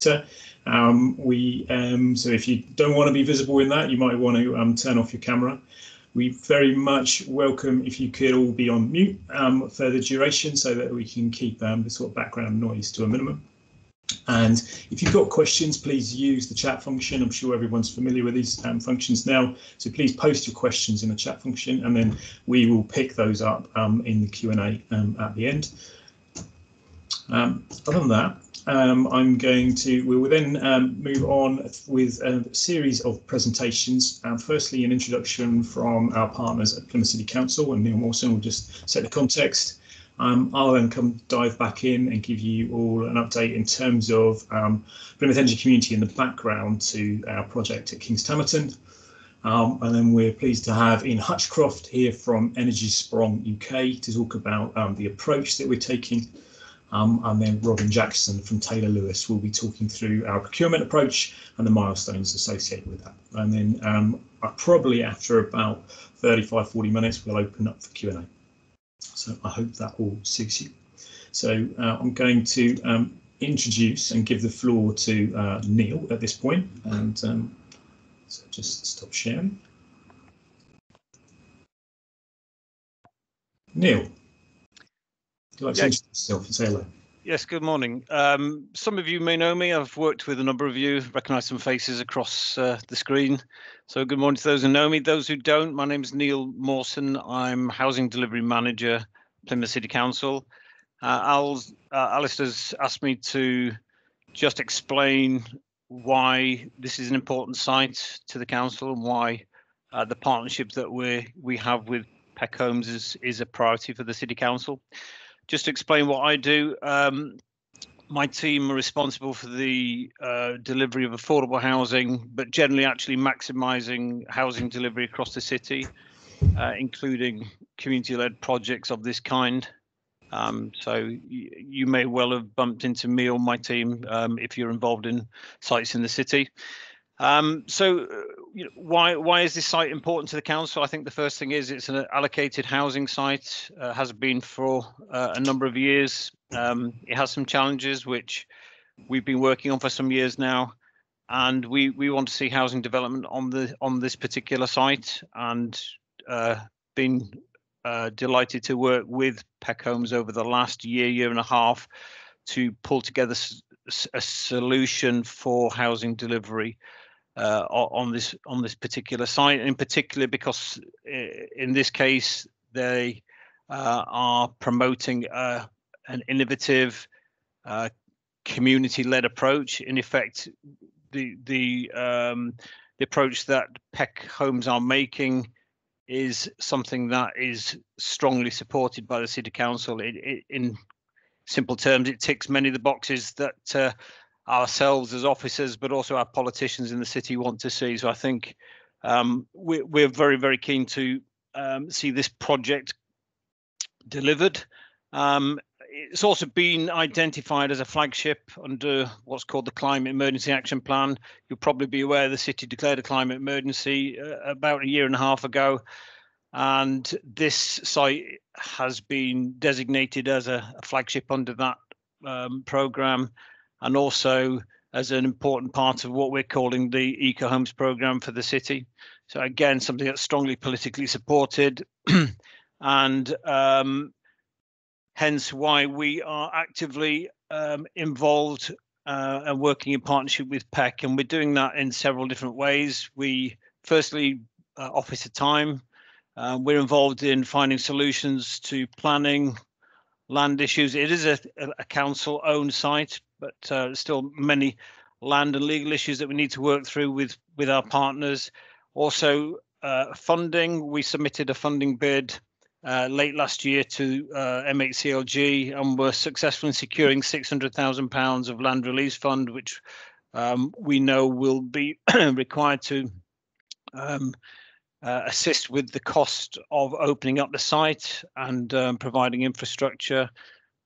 So if you don't want to be visible in that, you might want to turn off your camera. We very much welcome if you could all be on mute for the duration, so that we can keep the sort of background noise to a minimum. And if you've got questions, please use the chat function. I'm sure everyone's familiar with these functions now, so please post your questions in the chat function, and then we will pick those up in the Q&A at the end. Other than that, we will then move on with a series of presentations. Firstly, an introduction from our partners at Plymouth City Council, and Neil Mawson will just set the context. I'll then dive back in and give you all an update in terms of Plymouth Energy Community in the background to our project at Kings Tamerton. And then we're pleased to have Ian Hutchcroft here from Energy Sprong UK to talk about the approach that we're taking. And then Robin Jackson from Taylor Lewis will be talking through our procurement approach and the milestones associated with that. And then probably after about 35-40 minutes, we'll open up for Q&A. So I hope that all suits you. So I'm going to introduce and give the floor to Neil at this point. And so just stop sharing. Neil. Would you like to introduce yourself and say hello? Yes, good morning. Some of you may know me. I've worked with a number of you, recognise some faces across the screen. So good morning to those who know me. Those who don't, my name is Neil Mawson. I'm Housing Delivery Manager, Plymouth City Council. Alistair's asked me to just explain why this is an important site to the council and why the partnership that we have with PEC Homes is a priority for the City Council. Just to explain what I do, my team are responsible for the delivery of affordable housing, but generally actually maximising housing delivery across the city, including community-led projects of this kind. So you may well have bumped into me or my team if you're involved in sites in the city. Why is this site important to the council? I think the first thing is it's an allocated housing site, has been for a number of years. It has some challenges which we've been working on for some years now, and we want to see housing development on this particular site, and been delighted to work with PEC Homes over the last year and a half to pull together a solution for housing delivery on this particular site, in particular because in this case they are promoting an innovative community-led approach. In effect, the approach that PEC Homes are making is something that is strongly supported by the City Council. In simple terms, it ticks many of the boxes that ourselves as officers, but also our politicians in the city want to see. So I think we're very, very keen to see this project delivered. It's also been identified as a flagship under what's called the Climate Emergency Action Plan. You'll probably be aware the city declared a climate emergency about a year and a half ago, and this site has been designated as a flagship under that programme, and also as an important part of what we're calling the Eco Homes programme for the city. So again, something that's strongly politically supported, and hence why we are actively involved and working in partnership with PEC, and we're doing that in several different ways. We firstly, officer time, we're involved in finding solutions to planning, land issues. It is a council-owned site, but still many land and legal issues that we need to work through with our partners. Also, funding. We submitted a funding bid late last year to MHCLG, and were successful in securing £600,000 of land release fund, which we know will be required to assist with the cost of opening up the site and providing infrastructure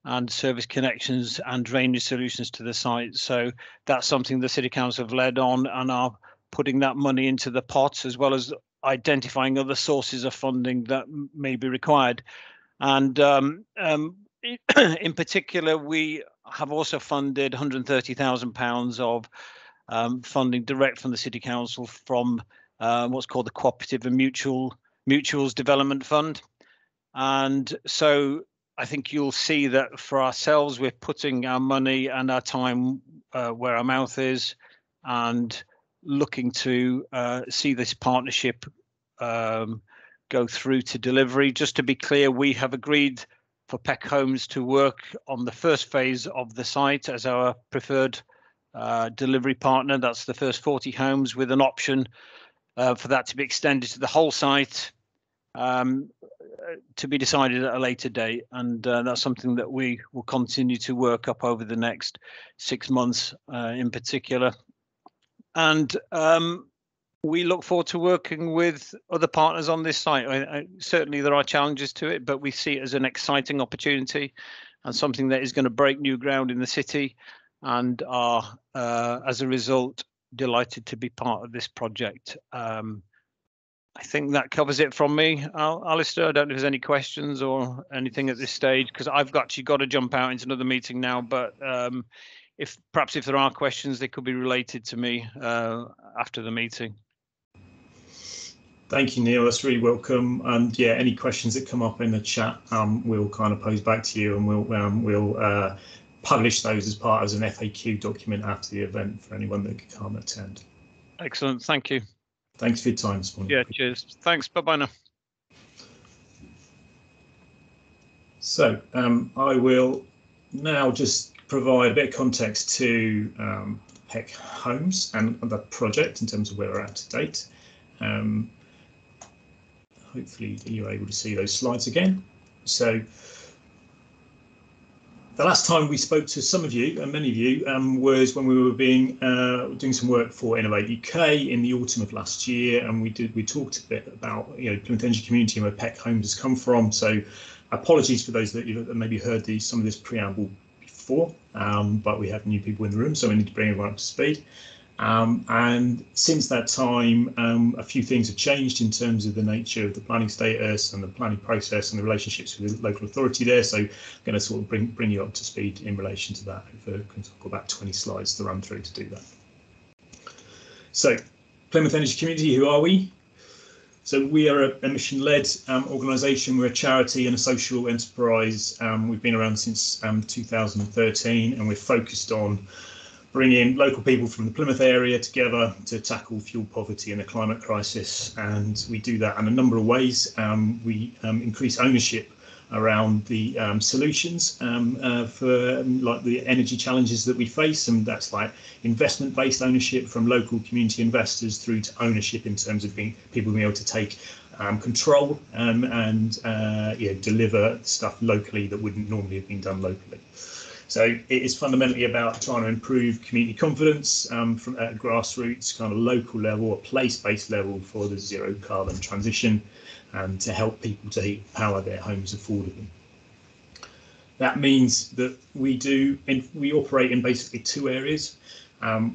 and service connections and drainage solutions to the site. So that's something the City Council have led on and are putting that money into the pot, as well as identifying other sources of funding that may be required. And in particular, we have also funded £130,000 of funding direct from the City Council from what's called the Cooperative and Mutuals Development Fund. And so I think you'll see that for ourselves, we're putting our money and our time where our mouth is, and looking to see this partnership go through to delivery. Just to be clear, we have agreed for PEC Homes to work on the first phase of the site as our preferred delivery partner. That's the first 40 homes, with an option for that to be extended to the whole site, to be decided at a later date. And that's something that we will continue to work up over the next 6 months in particular. And we look forward to working with other partners on this site. Certainly there are challenges to it, but we see it as an exciting opportunity and something that is going to break new ground in the city, and are, as a result, delighted to be part of this project. I think that covers it from me. Alistair, I don't know if there's any questions or anything at this stage, because I've actually got to jump out into another meeting now. But if there are questions, they could be related to me after the meeting. Thank you, Neil. That's really welcome. And yeah, any questions that come up in the chat, we'll kind of pose back to you, and we'll publish those as part of an FAQ document after the event for anyone that can't attend. Excellent. Thank you. Thanks for your time this morning. Yeah, cheers. Thanks. Bye-bye now. So I will now just provide a bit of context to PEC Homes and the project in terms of where we're at to date. Hopefully you're able to see those slides again. So the last time we spoke to some of you, and many of you, was when we were doing some work for Innovate UK in the autumn of last year, and we talked a bit about Plymouth Energy Community and where PEC Homes has come from. So apologies for those that maybe heard some of this preamble before, but we have new people in the room, so we need to bring everyone up to speed. And since that time, a few things have changed in terms of the nature of the planning status and the planning process and the relationships with the local authority there. So I'm going to sort of bring you up to speed in relation to that. I've got about 20 slides to run through to do that. So Plymouth Energy Community, who are we? So we are a mission-led organisation. We're a charity and a social enterprise. We've been around since 2013, and we're focused on bringing local people from the Plymouth area together to tackle fuel poverty and the climate crisis. And we do that in a number of ways. We increase ownership around the solutions for like the energy challenges that we face, and that's like investment-based ownership from local community investors through to ownership in terms of people being able to take control and deliver stuff locally that wouldn't normally have been done locally. So it is fundamentally about trying to improve community confidence from at a grassroots kind of local level, a place-based level for the zero carbon transition, and to help people to power their homes affordably. That means that we operate in basically two areas.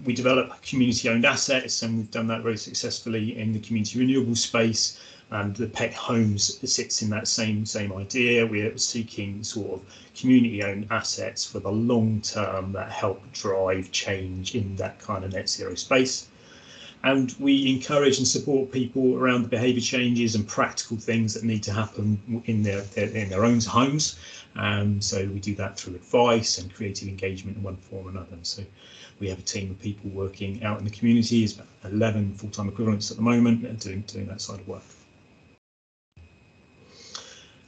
We develop community-owned assets, and we've done that very successfully in the community renewable space. And the PEC Homes sits in that same idea. We're seeking sort of community-owned assets for the long term that help drive change in that kind of net zero space. And we encourage and support people around the behaviour changes and practical things that need to happen in their own homes. So we do that through advice and creative engagement in one form or another. So we have a team of people working out in the community. It's about 11 full-time equivalents at the moment, doing that side of work.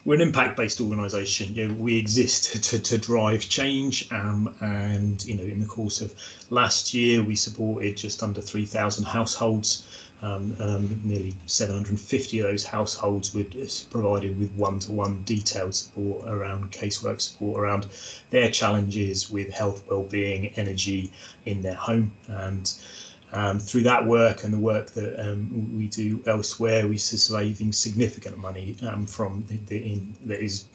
We're an impact-based organisation. We exist to drive change, and in the course of last year, we supported just under 3,000 households. Nearly 750 of those households were provided with one-to-one detailed support around casework support around their challenges with health, well-being, energy in their home. And through that work and the work that we do elsewhere, we're saving significant money from that is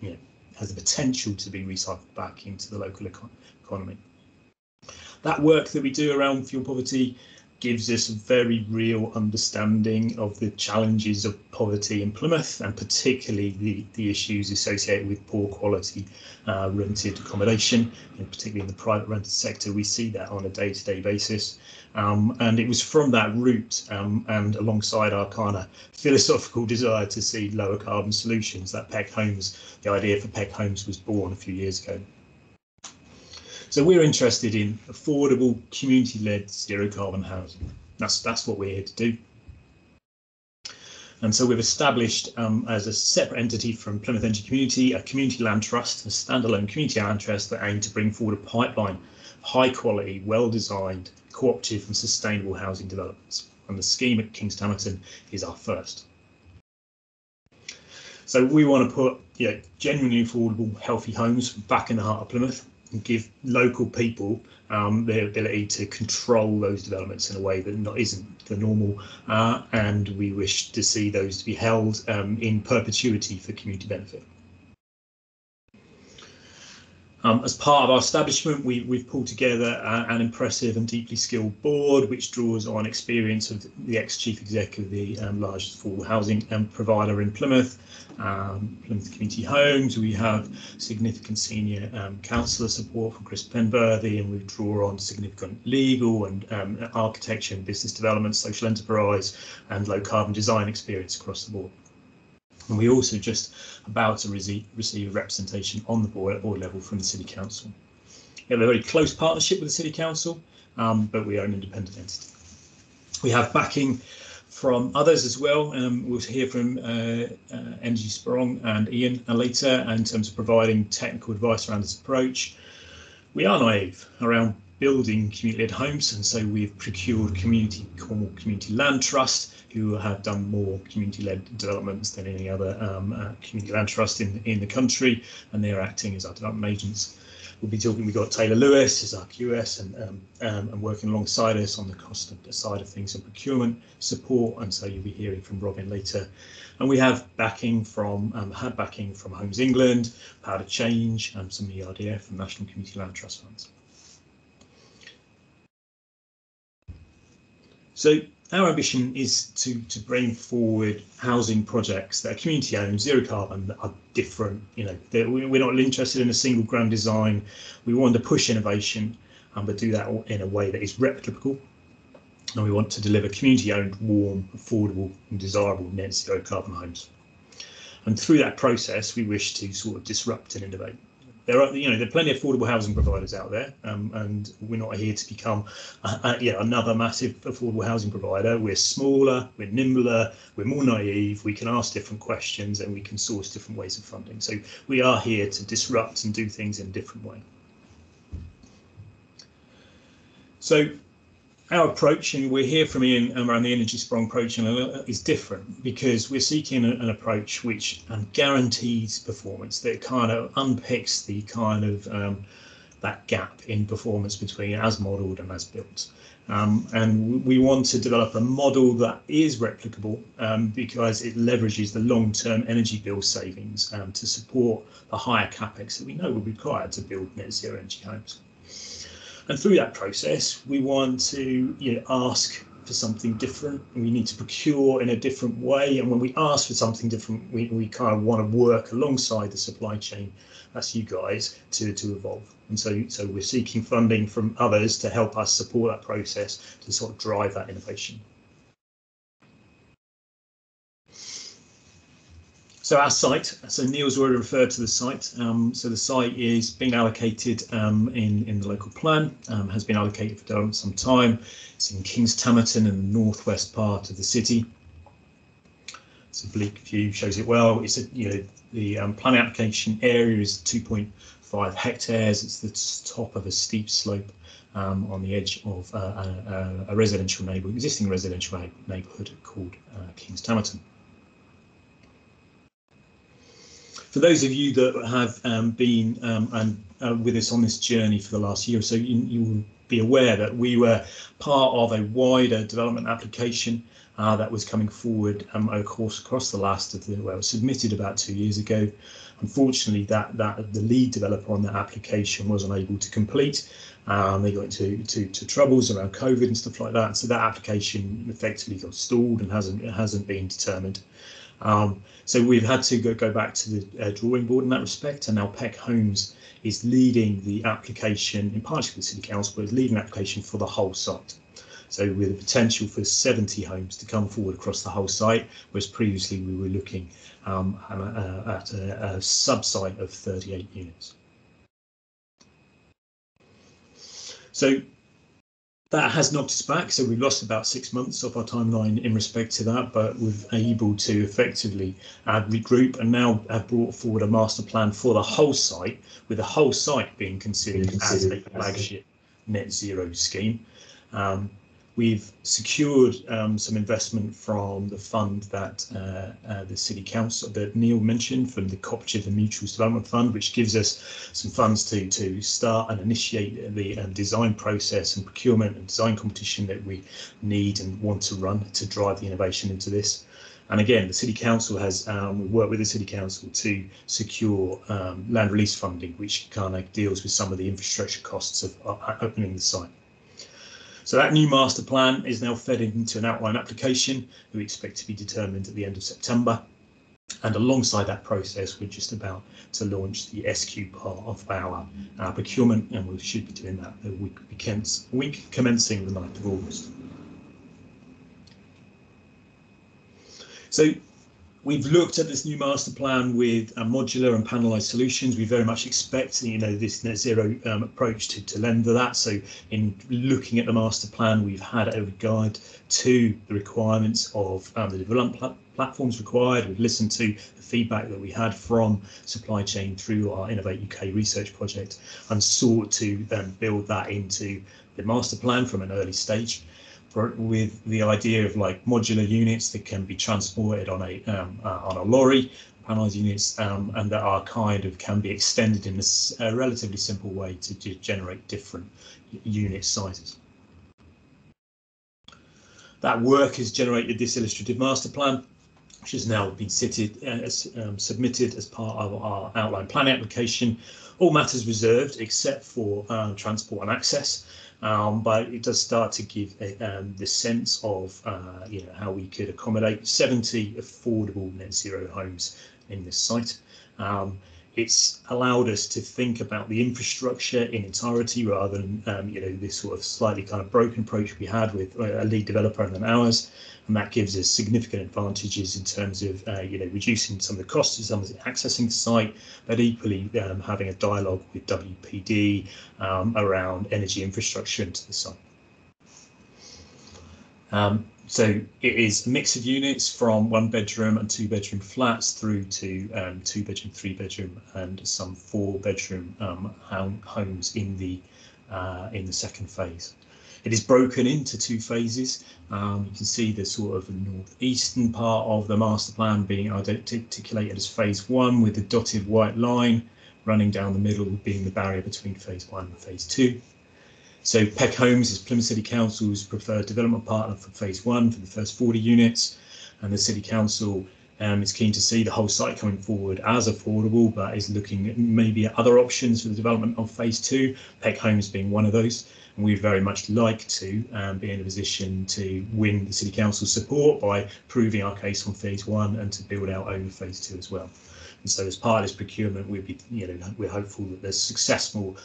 has the potential to be recycled back into the local economy. That work that we do around fuel poverty gives us a very real understanding of the challenges of poverty in Plymouth, and particularly the issues associated with poor quality rented accommodation, and particularly in the private rented sector. We see that on a day-to-day basis. And it was from that route and alongside our kind of philosophical desire to see lower carbon solutions that PEC Homes, the idea for PEC Homes was born a few years ago. So we're interested in affordable, community-led, zero-carbon housing. That's what we're here to do. And so we've established as a separate entity from Plymouth Energy Community, a community land trust, a standalone community land trust that aim to bring forward a pipeline of high-quality, well-designed, cooperative and sustainable housing developments. And the scheme at Kings Tamerton is our first. So we want to put genuinely affordable, healthy homes back in the heart of Plymouth, and give local people their ability to control those developments in a way that isn't the normal, and we wish to see those to be held in perpetuity for community benefit. As part of our establishment, we've pulled together an impressive and deeply skilled board, which draws on experience of the ex-chief exec of the largest affordable housing provider in Plymouth, Plymouth Community Homes. We have significant senior councillor support from Chris Penberthy, and we draw on significant legal and architecture and business development, social enterprise and low carbon design experience across the board. And we're also just about to receive a representation on the board at board level from the City Council. We have a very close partnership with the City Council, but we are an independent entity. We have backing from others as well. We'll hear from Energy Sprong and Ian later in terms of providing technical advice around this approach. We are naive around building community-led homes, and so we've procured Cornwall Community Land Trust, who have done more community-led developments than any other community land trust in the country, and they're acting as our development agents. We'll be talking. We've got Taylor Lewis as our QS and working alongside us on the cost side of things and procurement support, and so you'll be hearing from Robin later. And we have backing from had backing from Homes England, Power to Change, and some ERDF and National Community Land Trust funds. So our ambition is to bring forward housing projects that are community owned, zero carbon, that are different. We're not interested in a single grand design. We want to push innovation, but do that in a way that is replicable. And we want to deliver community owned, warm, affordable and desirable net zero carbon homes. And through that process, we wish to sort of disrupt and innovate. There are plenty of affordable housing providers out there, and we're not here to become another massive affordable housing provider. We're smaller, we're nimbler, we're more naive, we can ask different questions and we can source different ways of funding. So we are here to disrupt and do things in a different way. So our approach, and we'll hear from Ian around the Energy Sprong approach, is different because we're seeking an approach which guarantees performance, that kind of unpicks the kind of that gap in performance between as modelled and as built. And we want to develop a model that is replicable because it leverages the long-term energy bill savings to support the higher capex that we know will be required to build net zero energy homes. And through that process, we want to ask for something different. We need to procure in a different way. And when we ask for something different, we kind of want to work alongside the supply chain, that's you guys, to evolve. And so we're seeking funding from others to help us support that process to sort of drive that innovation. So our site, so Neil's already referred to the site. So the site is being allocated in the local plan, has been allocated for some time. It's in Kings Tamerton in the northwest part of the city. It's a bleak view, shows it well. It's the planning application area is 2.5 hectares. It's the top of a steep slope on the edge of a residential existing residential neighbourhood called Kings Tamerton. For those of you that have been with us on this journey for the last year or so, you will be aware that we were part of a wider development application that was coming forward across the last of it was submitted about 2 years ago. Unfortunately, the lead developer on that application was unable to complete, They got into troubles around COVID and stuff like that. So that application effectively got stalled and hasn't been determined. So we've had to go back to the drawing board in that respect, and now PEC Homes is leading the application in partnership with the City Council, but is leading the application for the whole site. So with the potential for 70 homes to come forward across the whole site, whereas previously we were looking at a sub-site of 38 units. So that has knocked us back, so we've lost about 6 months of our timeline in respect to that, but we're able to effectively regroup and now have brought forward a master plan for the whole site, with the whole site being considered as a flagship net zero scheme. We've secured some investment from the fund that the City Council, that Neil mentioned, from the Cooperative and Mutuals Development Fund, which gives us some funds to start and initiate the design process and procurement and design competition that we need and want to run to drive the innovation into this. And again, the City Council has, we work with the City Council to secure land release funding, which kind of deals with some of the infrastructure costs of opening the site. So that new master plan is now fed into an outline application that we expect to be determined at the end of September. And alongside that process, we're just about to launch the SQ part of our procurement, and we should be doing that the week commencing the 9th of August. So we've looked at this new master plan with modular and panelised solutions. We very much expect, this net zero approach to lend to that. So in looking at the master plan, we've had a regard to the requirements of the development platforms required. We've listened to the feedback that we had from supply chain through our Innovate UK research project and sought to build that into the master plan from an early stage, with the idea of like modular units that can be transported on a lorry, panelised units, and that are can be extended in a relatively simple way to generate different unit sizes. That work has generated this illustrative master plan, which has now been submitted as part of our outline planning application. All matters reserved except for transport and access. But it does start to give the sense of how we could accommodate 70 affordable net zero homes in this site. It's allowed us to think about the infrastructure in entirety rather than this sort of slightly kind of broken approach we had with a lead developer and then ours. And that gives us significant advantages in terms of reducing some of the costs of some of the accessing the site, but equally having a dialogue with WPD around energy infrastructure into the site. So it is a mix of units from 1-bedroom and 2-bedroom flats through to 2-bedroom, 3-bedroom, and some 4-bedroom homes in the second phase. It is broken into 2 phases. You can see the sort of northeastern part of the master plan being articulated as phase 1, with the dotted white line running down the middle being the barrier between phase 1 and phase 2. So PEC Homes is Plymouth City Council's preferred development partner for phase 1 for the first 40 units, and the City Council is keen to see the whole site coming forward as affordable, but is looking at maybe other options for the development of phase 2, PEC Homes being one of those. And we'd very much like to be in a position to win the City Council's support by proving our case on phase 1 and to build out over phase 2 as well. And so as part of this procurement, we're hopeful that the successful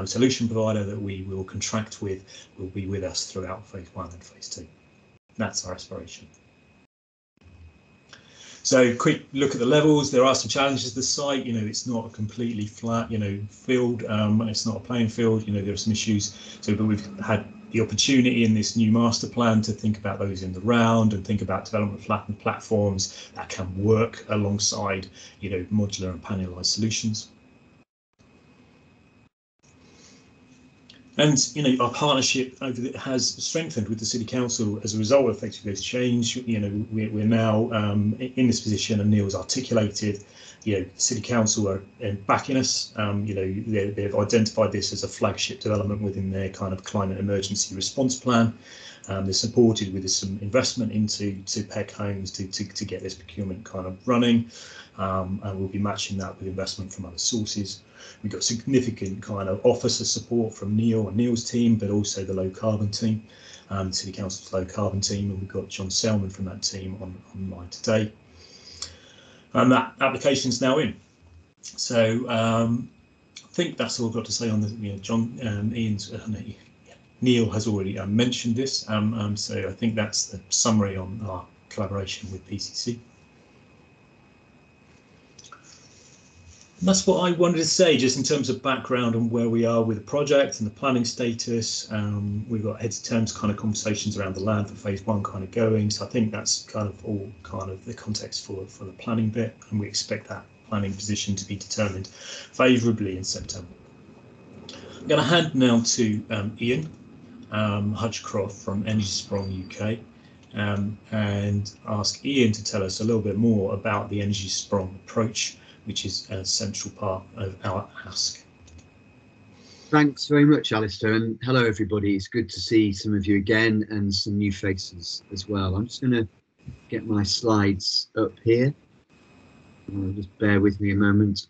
solution provider that we will contract with will be with us throughout phase 1 and phase 2. That's our aspiration. So quick look at the levels. There are some challenges to the site. It's not a completely flat, field. It's not a playing field. There are some issues. So, but we've had the opportunity in this new master plan to think about those in the round and think about development platforms that can work alongside, modular and panelised solutions. And our partnership has strengthened with the City Council as a result of effectively this change. We're now in this position, and Neil's articulated. The City Council are backing us. They've identified this as a flagship development within their kind of climate emergency response plan. They're supported with some investment into PEC Homes to get this procurement kind of running, and we'll be matching that with investment from other sources. We've got significant kind of officer support from Neil and Neil's team, but also the low carbon team, City Council's low carbon team, and we've got John Selman from that team online today. And that application's now in. So I think that's all I've got to say on the, John, Ian's, Neil has already mentioned this. So I think that's the summary on our collaboration with PCC. And that's what I wanted to say, just in terms of background and where we are with the project and the planning status. We've got heads of terms kind of conversations around the land for phase 1 kind of going. So I think that's kind of all kind of the context for the planning bit, and we expect that planning position to be determined favourably in September. I'm going to hand now to Ian Hutchcroft from Energy Sprong UK, and ask Ian to tell us a little bit more about the Energy Sprong approach, which is a central part of our ask. Thanks very much, Alistair, and hello everybody. It's good to see some of you again and some new faces as well. I'm just going to get my slides up here. Just bear with me a moment.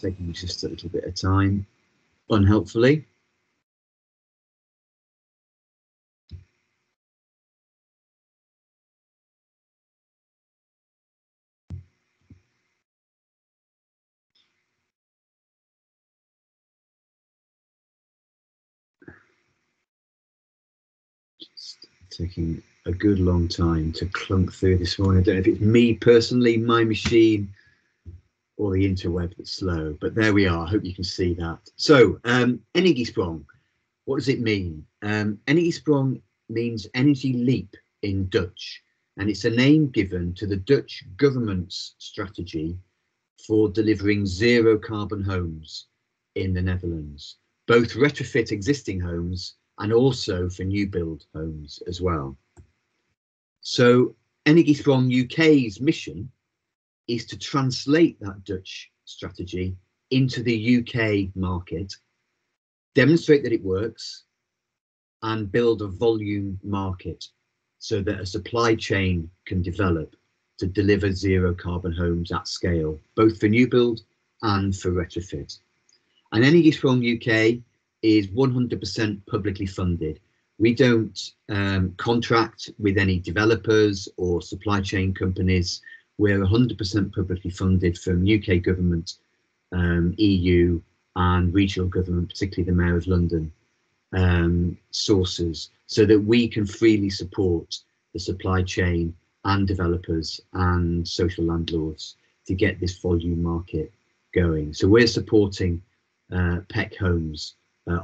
Taking just a little bit of time, unhelpfully. Just taking a good long time to clunk through this morning. I don't know if it's me personally, my machine, or the interweb that's slow, but there we are. I hope you can see that. So, Energy Sprong, what does it mean? Energy Sprong means energy leap in Dutch, and it's a name given to the Dutch government's strategy for delivering zero carbon homes in the Netherlands, both retrofit existing homes and also for new build homes as well. So Energy Sprong UK's mission is to translate that Dutch strategy into the UK market, demonstrate that it works, and build a volume market so that a supply chain can develop to deliver zero carbon homes at scale, both for new build and for retrofit. And Energy Sprong UK is 100% publicly funded. We don't contract with any developers or supply chain companies. We're 100% publicly funded from UK government, EU and regional government, particularly the Mayor of London, sources, so that we can freely support the supply chain and developers and social landlords to get this volume market going. So we're supporting PEC Homes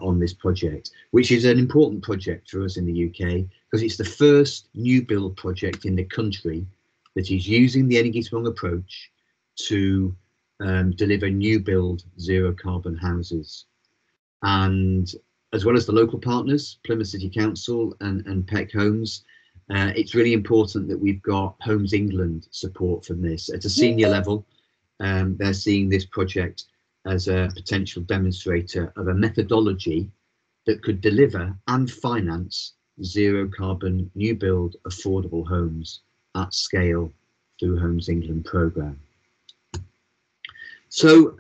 on this project, which is an important project for us in the UK, because it's the first new build project in the country that is using the Energy Sprong approach to deliver new build zero carbon houses. And as well as the local partners, Plymouth City Council and PEC Homes, it's really important that we've got Homes England support from this at a senior level. They're seeing this project as a potential demonstrator of a methodology that could deliver and finance zero carbon new build affordable homes at scale through Homes England programme. So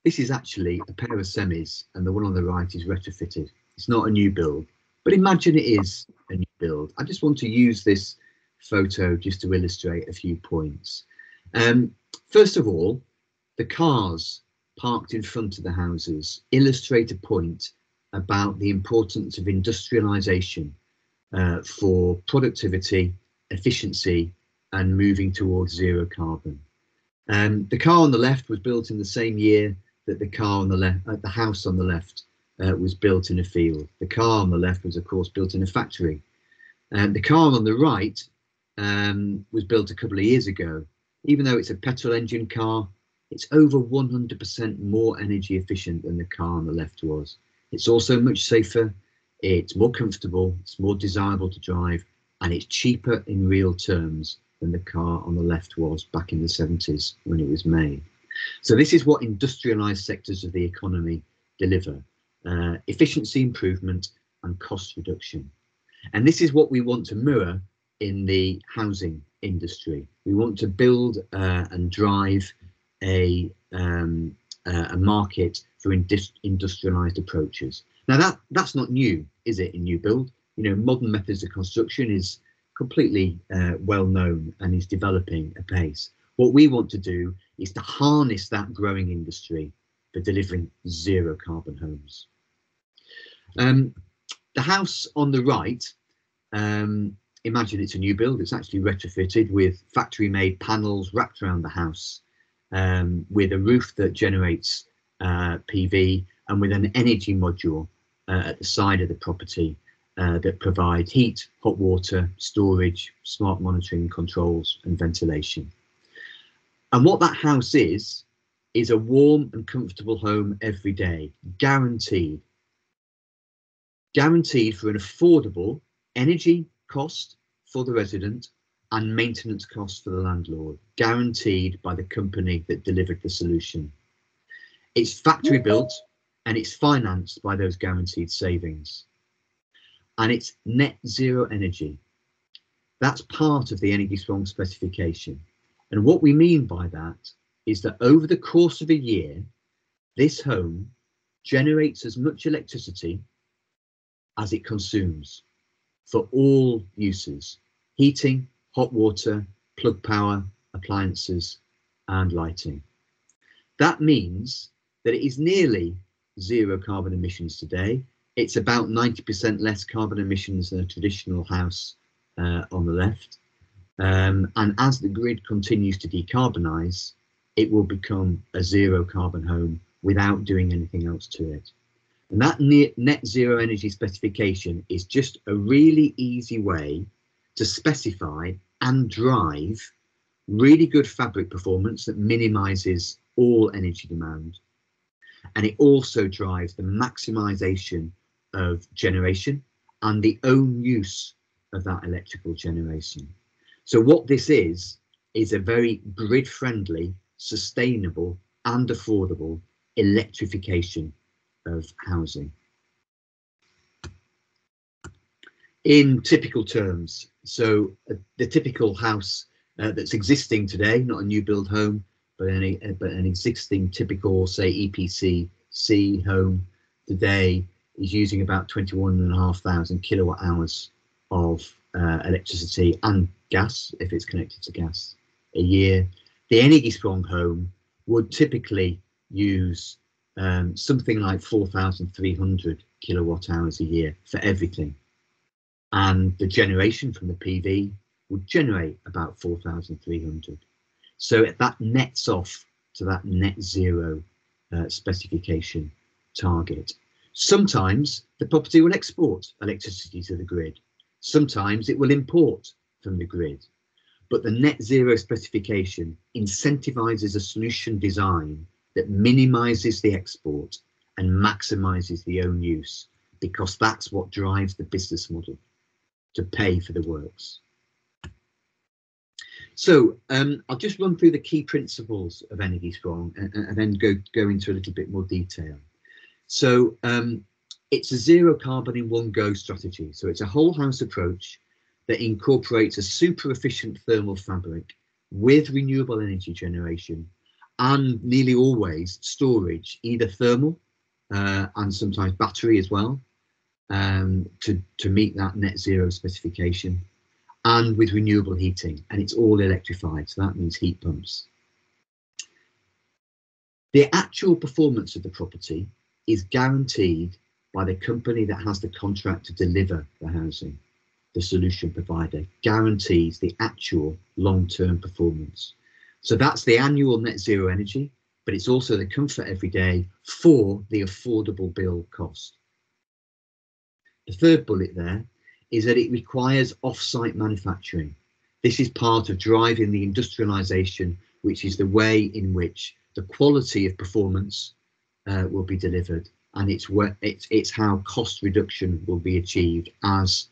this is actually a pair of semis, and the one on the right is retrofitted. It's not a new build, but imagine it is a new build. I just want to use this photo just to illustrate a few points. First of all, the cars parked in front of the houses illustrate a point about the importance of industrialisation for productivity, efficiency, and moving towards zero carbon. The car on the left was built in the same year that the car on the left, the house on the left, was built in a field. The car on the left was, of course, built in a factory. The car on the right was built a couple of years ago. Even though it's a petrol engine car, it's over 100% more energy efficient than the car on the left was. It's also much safer, it's more comfortable, it's more desirable to drive, and it's cheaper in real terms than the car on the left was back in the 70s when it was made. So this is what industrialised sectors of the economy deliver: efficiency improvement and cost reduction. And this is what we want to mirror in the housing industry. We want to build and drive a market for industrialised approaches. Now that's not new, is it, in new build? You know, modern methods of construction is completely well known and is developing apace. What we want to do is to harness that growing industry for delivering zero carbon homes. The house on the right, imagine it's a new build. It's actually retrofitted with factory made panels wrapped around the house, with a roof that generates PV, and with an energy module at the side of the property that provide heat, hot water, storage, smart monitoring, controls and ventilation. And what that house is a warm and comfortable home every day, guaranteed for an affordable energy cost for the resident and maintenance costs for the landlord, guaranteed by the company that delivered the solution. It's factory built and it's financed by those guaranteed savings. And it's net zero energy. That's part of the Energy Strong specification. And what we mean by that is that over the course of a year, this home generates as much electricity as it consumes for all uses: heating, hot water, plug power, appliances and lighting. That means that it is nearly zero carbon emissions today. It's about 90% less carbon emissions than a traditional house on the left. And as the grid continues to decarbonise, it will become a zero carbon home without doing anything else to it. And that net zero energy specification is just a really easy way to specify and drive really good fabric performance that minimises all energy demand. And it also drives the maximisation of generation and the own use of that electrical generation. So what this is a very grid friendly, sustainable and affordable electrification of housing. In typical terms, so the typical house that's existing today, not a new build home, but an existing typical, say, EPC home today is using about 21,500 kilowatt hours of electricity and gas, if it's connected to gas, a year. The Energy Strong home would typically use something like 4,300 kilowatt hours a year for everything. And the generation from the PV would generate about 4,300. So that nets off to that net zero specification target. Sometimes the property will export electricity to the grid. Sometimes it will import from the grid. But the net zero specification incentivizes a solution design that minimizes the export and maximizes the own use, because that's what drives the business model to pay for the works. So I'll just run through the key principles of Energy Strong and then go into a little bit more detail. So it's a zero carbon in one go strategy. So it's a whole house approach that incorporates a super efficient thermal fabric with renewable energy generation and nearly always storage, either thermal and sometimes battery as well, to meet that net zero specification, and with renewable heating, and it's all electrified, so that means heat pumps. The actual performance of the property is guaranteed by the company that has the contract to deliver the housing. The solution provider guarantees the actual long-term performance. So that's the annual net zero energy, but it's also the comfort every day for the affordable bill cost. The third bullet there is that it requires off-site manufacturing. This is part of driving the industrialisation, which is the way in which the quality of performance will be delivered, and it's how cost reduction will be achieved as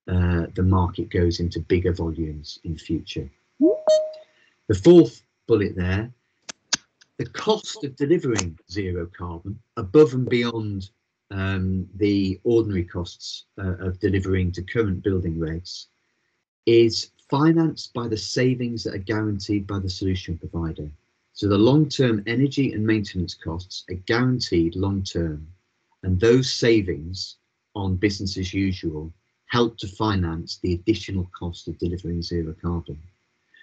the market goes into bigger volumes in future. The fourth bullet there, The cost of delivering zero carbon above and beyond the ordinary costs of delivering to current building regs is financed by the savings that are guaranteed by the solution provider. So the long-term energy and maintenance costs are guaranteed long-term, and those savings on business as usual help to finance the additional cost of delivering zero carbon.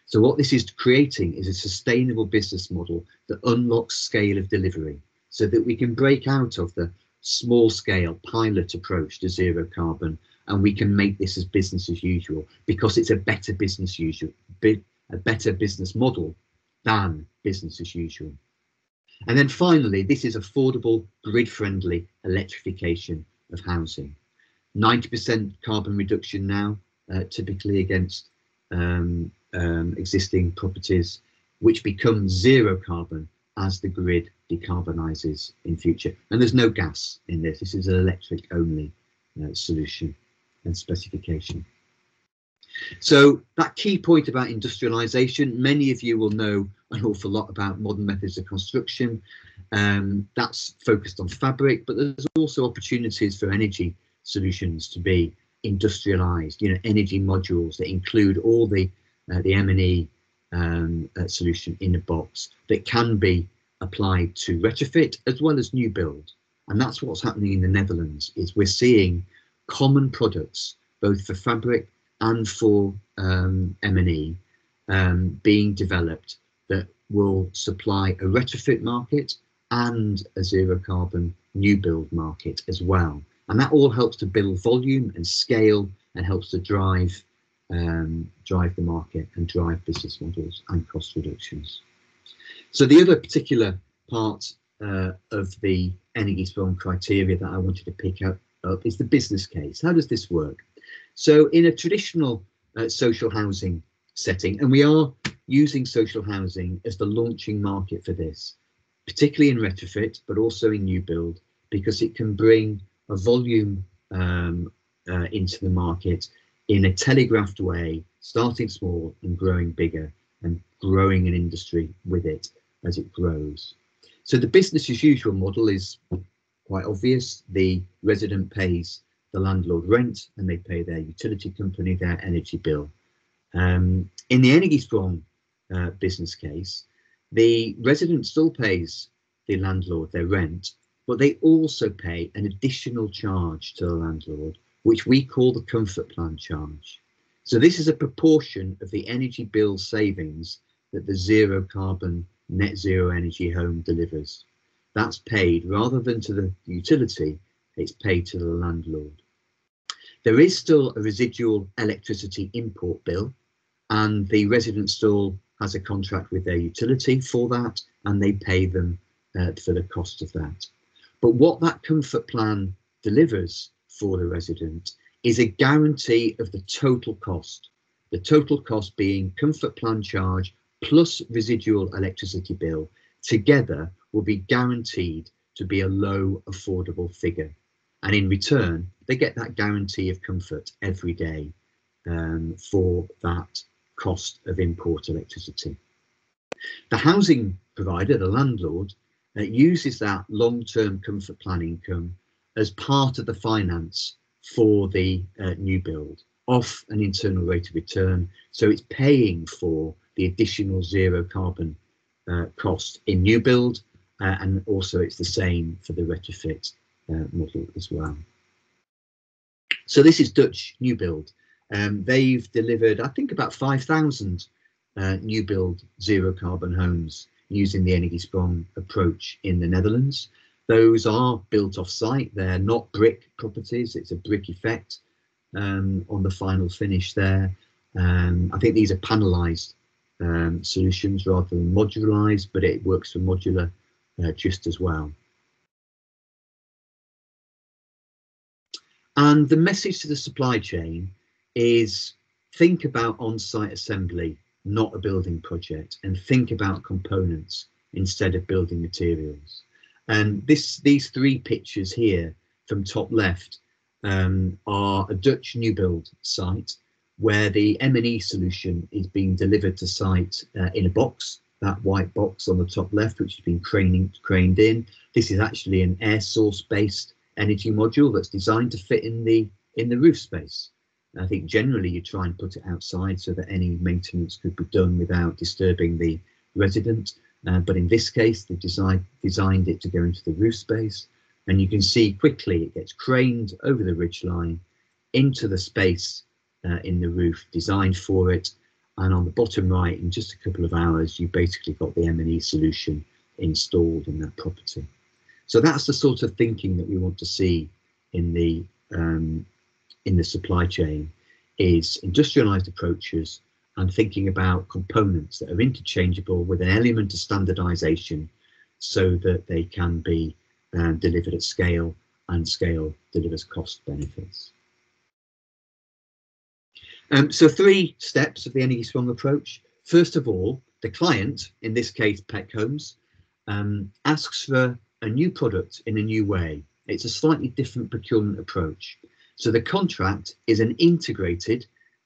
So what this is creating is a sustainable business model that unlocks scale of delivery so that we can break out of the small scale pilot approach to zero carbon, and we can make this as business as usual because it's a better business model than business as usual. And then finally, this is affordable, grid-friendly electrification of housing. 90% carbon reduction now, typically against existing properties, which becomes zero carbon as the grid decarbonises in future. And there's no gas in this. This is an electric only solution and specification. So that key point about industrialisation, many of you will know an awful lot about modern methods of construction. That's focused on fabric, but there's also opportunities for energy solutions to be industrialised, you know, energy modules that include all the M&E solution in a box that can be applied to retrofit as well as new build. And that's what's happening in the Netherlands, is we're seeing common products both for fabric and for M&E being developed that will supply a retrofit market and a zero carbon new build market as well. And that all helps to build volume and scale and helps to drive the market and drive business models and cost reductions. So the other particular part of the Energy Strong criteria that I wanted to pick up is the business case. How does this work? So in a traditional social housing setting, and we are using social housing as the launching market for this, particularly in retrofit, but also in new build, because it can bring a volume into the market in a telegraphed way, starting small and growing bigger and growing an industry with it as it grows. So the business as usual model is quite obvious. The resident pays the landlord rent and they pay their utility company their energy bill. In the Energy Strong business case, the resident still pays the landlord their rent, but they also pay an additional charge to the landlord, which we call the comfort plan charge. So this is a proportion of the energy bill savings that the zero carbon net zero energy home delivers. That's paid rather than to the utility, it's paid to the landlord. There is still a residual electricity import bill, and the resident still has a contract with their utility for that, and they pay them for the cost of that. But what that comfort plan delivers for the resident is a guarantee of the total cost being comfort plan charge plus residual electricity bill together will be guaranteed to be a low affordable figure. And in return, they get that guarantee of comfort every day for that cost of import electricity. The housing provider, the landlord, uses that long-term comfort plan income as part of the finance for the new build off an internal rate of return. So it's paying for the additional zero carbon cost in new build, and also it's the same for the retrofit model as well. So this is Dutch new build. They've delivered, I think, about 5,000 new build zero carbon homes using the Energy Strong approach in the Netherlands. Those are built off site. They're not brick properties. It's a brick effect on the final finish there. I think these are panelized solutions rather than modularized, but it works for modular just as well. And the message to the supply chain is think about on-site assembly, not a building project, and think about components instead of building materials. And these three pictures here from top left are a Dutch new build site where the M&E solution is being delivered to site in a box that white box on the top left, which has been craned in. This is actually an air source based energy module that's designed to fit in the roof space. I think generally you try and put it outside so that any maintenance could be done without disturbing the resident. But in this case, they designed it to go into the roof space. And you can see quickly it gets craned over the ridgeline into the space in the roof designed for it. And on the bottom right, in just a couple of hours, you basically got the M&E solution installed in that property. So that's the sort of thinking that we want to see in the supply chain, is industrialized approaches and thinking about components that are interchangeable with an element of standardization so that they can be delivered at scale, and scale delivers cost benefits. So 3 steps of the Energy Strong approach. First of all, the client, in this case PEC Homes, asks for a new product in a new way. It's a slightly different procurement approach. So the contract is an integrated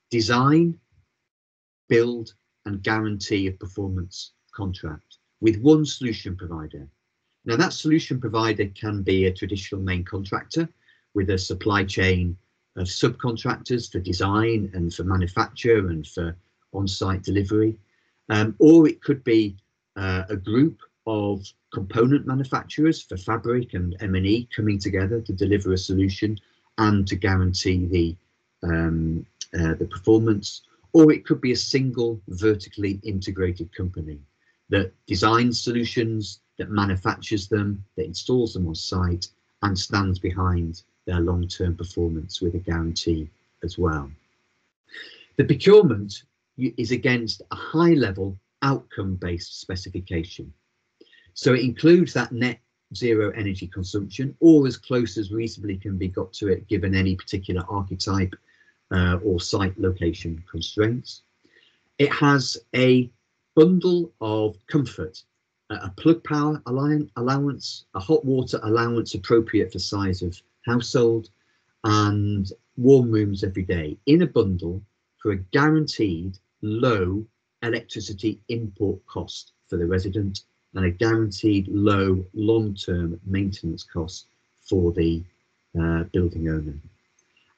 design, build and guarantee of performance contract with one solution provider. Now that solution provider can be a traditional main contractor with a supply chain of subcontractors for design and for manufacture and for on-site delivery, or it could be a group of component manufacturers for fabric and M&E coming together to deliver a solution and to guarantee the performance, or it could be a single vertically integrated company that designs solutions, that manufactures them, that installs them on site and stands behind their long-term performance with a guarantee as well. The procurement is against a high-level outcome-based specification. So it includes that net zero energy consumption, or as close as reasonably can be got to it given any particular archetype or site location constraints. It has a bundle of comfort, a plug power allowance, a hot water allowance appropriate for size of household, and warm rooms every day in a bundle for a guaranteed low electricity import cost for the resident and a guaranteed low long-term maintenance cost for the building owner.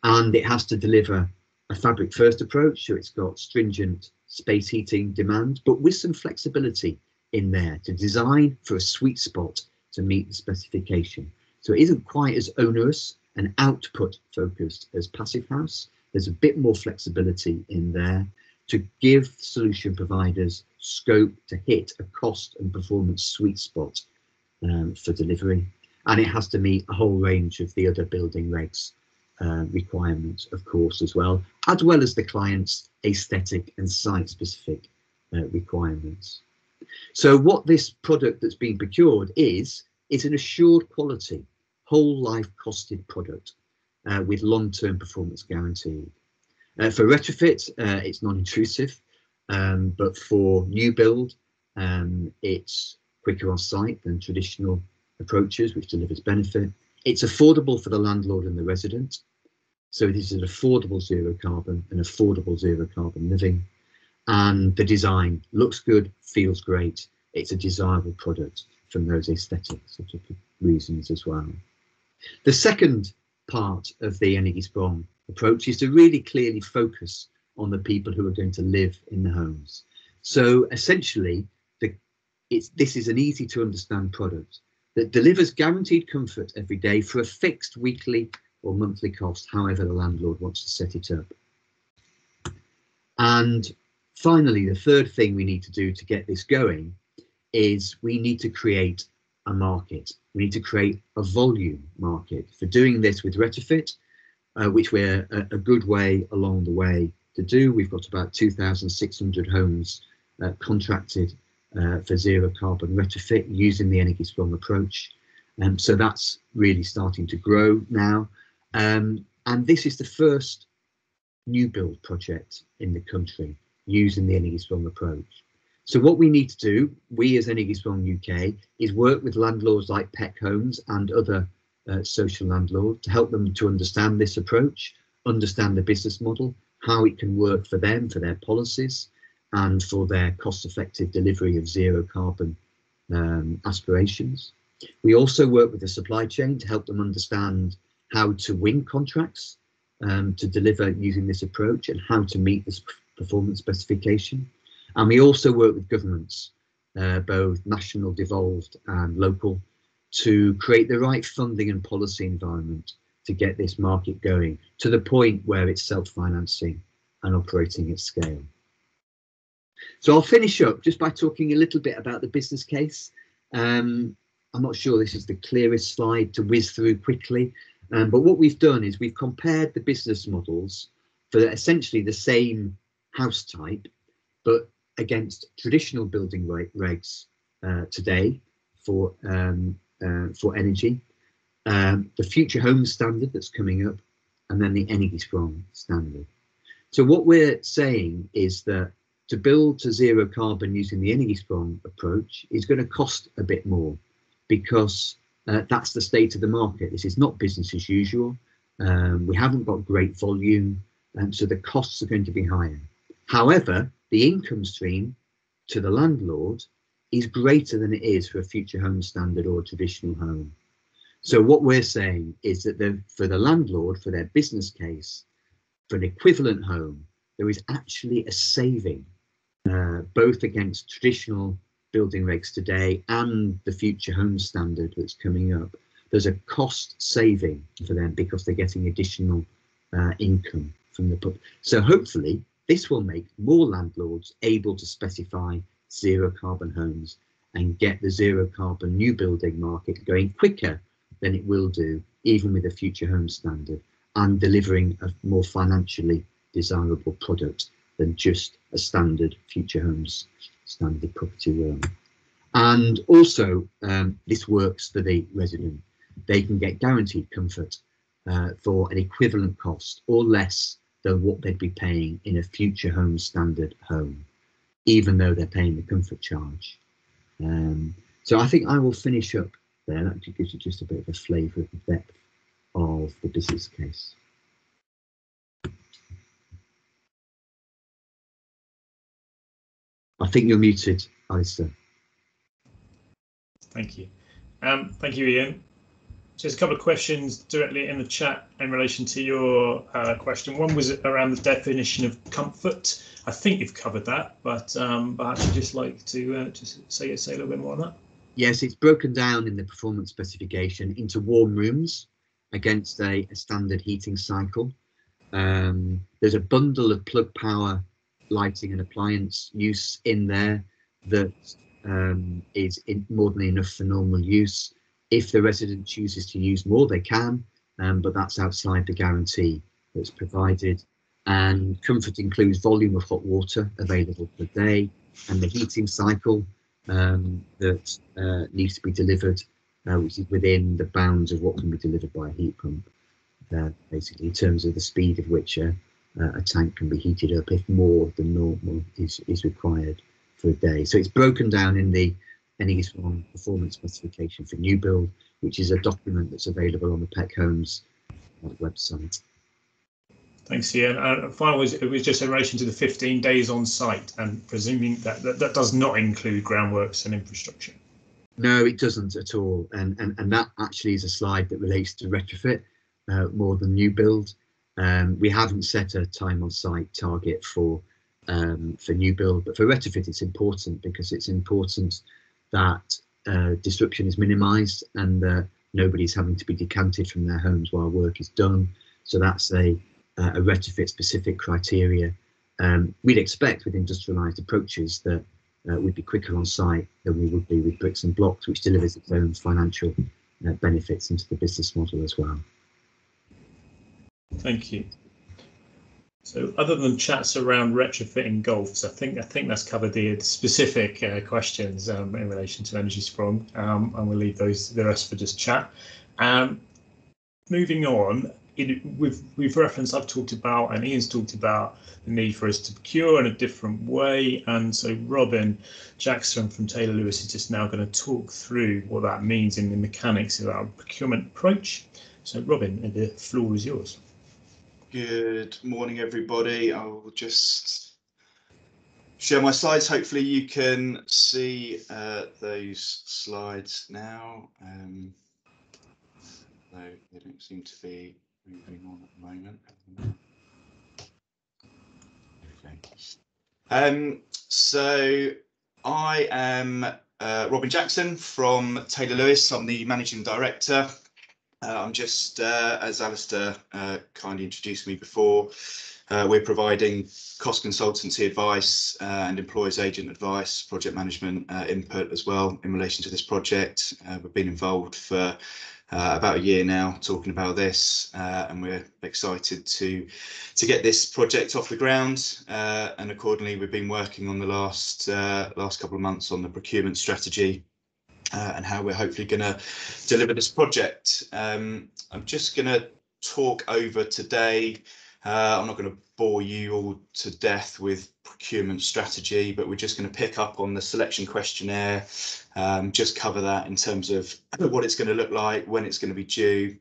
And it has to deliver a fabric first approach, so it's got stringent space heating demand, but with some flexibility in there to design for a sweet spot to meet the specification. So it isn't quite as onerous and output focused as Passive House. There's a bit more flexibility in there to give solution providers scope to hit a cost and performance sweet spot for delivery. And it has to meet a whole range of the other building regs requirements, of course, as well as the client's aesthetic and site specific requirements. So what this product that's been procured is an assured quality, whole life costed product with long-term performance guaranteed. For retrofit, it's non-intrusive, but for new build, it's quicker on site than traditional approaches, which delivers benefit. It's affordable for the landlord and the resident. So it is an affordable zero carbon and affordable zero carbon living. And the design looks good, feels great. It's a desirable product from those aesthetic sort of reasons as well. The second part of the Energy Strong approach is to really clearly focus on the people who are going to live in the homes. So essentially, this is an easy to understand product that delivers guaranteed comfort every day for a fixed weekly or monthly cost, however the landlord wants to set it up. And finally, the third thing we need to do to get this going is we need to create a market. We need to create a volume market. For doing this with retrofit, which we're a good way along the way to do. We've got about 2,600 homes contracted for zero carbon retrofit using the Energy Strong approach. So that's really starting to grow now. And this is the first new build project in the country using the Energy Strong approach. So what we need to do, we as Energy Strong UK, is work with landlords like PEC Homes and other social landlords to help them to understand this approach, understand the business model, how it can work for them, for their policies, and for their cost-effective delivery of zero carbon aspirations. We also work with the supply chain to help them understand how to win contracts to deliver using this approach and how to meet this performance specification. And we also work with governments, both national, devolved and local, to create the right funding and policy environment to get this market going to the point where it's self-financing and operating at scale. So I'll finish up just by talking a little bit about the business case. I'm not sure this is the clearest slide to whiz through quickly, but what we've done is we've compared the business models for essentially the same house type, but against traditional building regs today for energy, the Future Homes Standard that's coming up, and then the Energiesprong standard. So what we're saying is that to build to zero carbon using the Energiesprong approach is going to cost a bit more, because that's the state of the market. This is not business as usual. We haven't got great volume, so the costs are going to be higher. However, the income stream to the landlord is greater than it is for a Future Home Standard or a traditional home. So what we're saying is that for the landlord, for their business case, for an equivalent home, there is actually a saving, both against traditional building regs today and the Future Home Standard that's coming up. There's a cost saving for them because they're getting additional income from the book. So hopefully this will make more landlords able to specify zero carbon homes and get the zero carbon new building market going quicker than it will do even with a Future Home Standard, and delivering a more financially desirable product than just a standard Future Homes Standard property realm. And also this works for the resident. They can get guaranteed comfort for an equivalent cost or less than what they'd be paying in a Future Home Standard home, even though they're paying the comfort charge. So I think I will finish up there. That gives you just a bit of a flavour of the depth of the business case. I think you're muted, Alistair. Thank you. Thank you, Ian. Just a couple of questions directly in the chat in relation to your question. One was around the definition of comfort. I think you've covered that, but perhaps you'd just like to just say a little bit more on that. Yes, it's broken down in the performance specification into warm rooms against a standard heating cycle. There's a bundle of plug power, lighting and appliance use in there that is more than enough for normal use. If the resident chooses to use more, they can, but that's outside the guarantee that's provided. And comfort includes volume of hot water available per day, and the heating cycle that needs to be delivered, which is within the bounds of what can be delivered by a heat pump, basically in terms of the speed at which a tank can be heated up if more than normal is required for a day. So it's broken down in the Energiesprong performance specification for new build, which is a document that's available on the PEC Homes website. Thanks, Ian. Finally, it was just in relation to the 15 days on site, and presuming that does not include groundworks and infrastructure. No, it doesn't at all, and that actually is a slide that relates to retrofit more than new build. We haven't set a time on site target for new build, but for retrofit it's important, because it's important that disruption is minimised and that nobody's having to be decanted from their homes while work is done. So that's a retrofit specific criteria. We'd expect with industrialised approaches that we'd be quicker on site than we would be with bricks and blocks, which delivers its own financial benefits into the business model as well. Thank you. So other than chats around retrofitting golfs, I think that's covered the specific questions in relation to Energiesprong, and we'll leave the rest for just chat. Moving on, we've referenced, I've talked about, and Ian's talked about the need for us to procure in a different way, and so Robin Jackson from Taylor Lewis is just now going to talk through what that means in the mechanics of our procurement approach. So Robin, the floor is yours. Good morning, everybody. I will just share my slides. Hopefully you can see those slides now. Though they don't seem to be moving on at the moment. Okay. So I am Robin Jackson from Taylor Lewis. I'm the Managing Director. I'm just, as Alistair kindly introduced me before, we're providing cost consultancy advice and employer's agent advice, project management input as well in relation to this project. We've been involved for about a year now talking about this, and we're excited to get this project off the ground, and accordingly we've been working on the last couple of months on the procurement strategy and how we're hopefully going to deliver this project. I'm just going to talk over today. I'm not going to bore you all to death with procurement strategy, but we're just going to pick up on the selection questionnaire, just cover that in terms of what it's going to look like, when it's going to be due,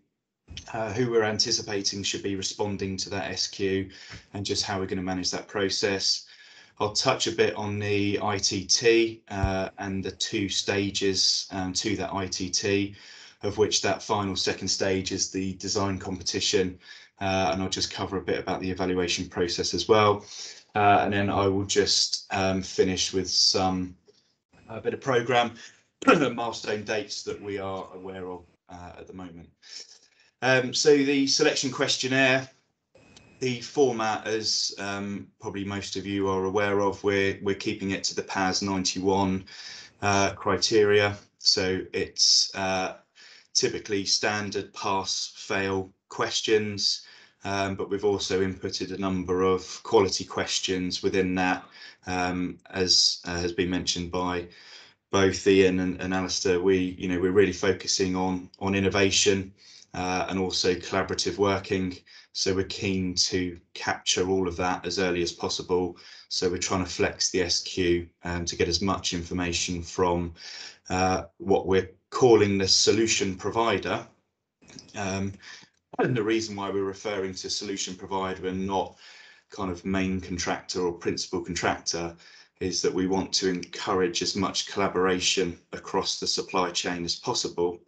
who we're anticipating should be responding to that SQ, and just how we're going to manage that process. I'll touch a bit on the ITT and the 2 stages to that ITT, of which that final second stage is the design competition, and I'll just cover a bit about the evaluation process as well, and then I will just finish with a bit of programme milestone dates that we are aware of at the moment. So the selection questionnaire, the format, as probably most of you are aware of, we're keeping it to the PAS 91 criteria. So it's typically standard pass-fail questions, but we've also inputted a number of quality questions within that, as has been mentioned by both Ian and Alistair. We're really focusing on innovation and also collaborative working. So we're keen to capture all of that as early as possible. So we're trying to flex the SQ to get as much information from what we're calling the solution provider. And the reason why we're referring to solution provider and not kind of main contractor or principal contractor is that we want to encourage as much collaboration across the supply chain as possible.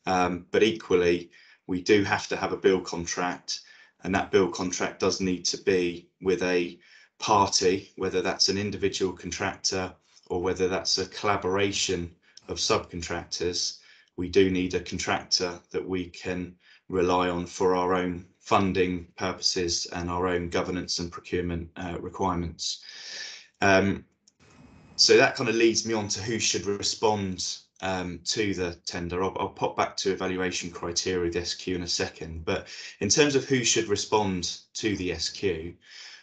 But equally, we do have to have a build contract, and that build contract does need to be with a party, whether that's an individual contractor or whether that's a collaboration of subcontractors. We do need a contractor that we can rely on for our own funding purposes and our own governance and procurement requirements. So that kind of leads me on to who should respond to the tender. I'll pop back to evaluation criteria, the SQ, in a second, but in terms of who should respond to the SQ,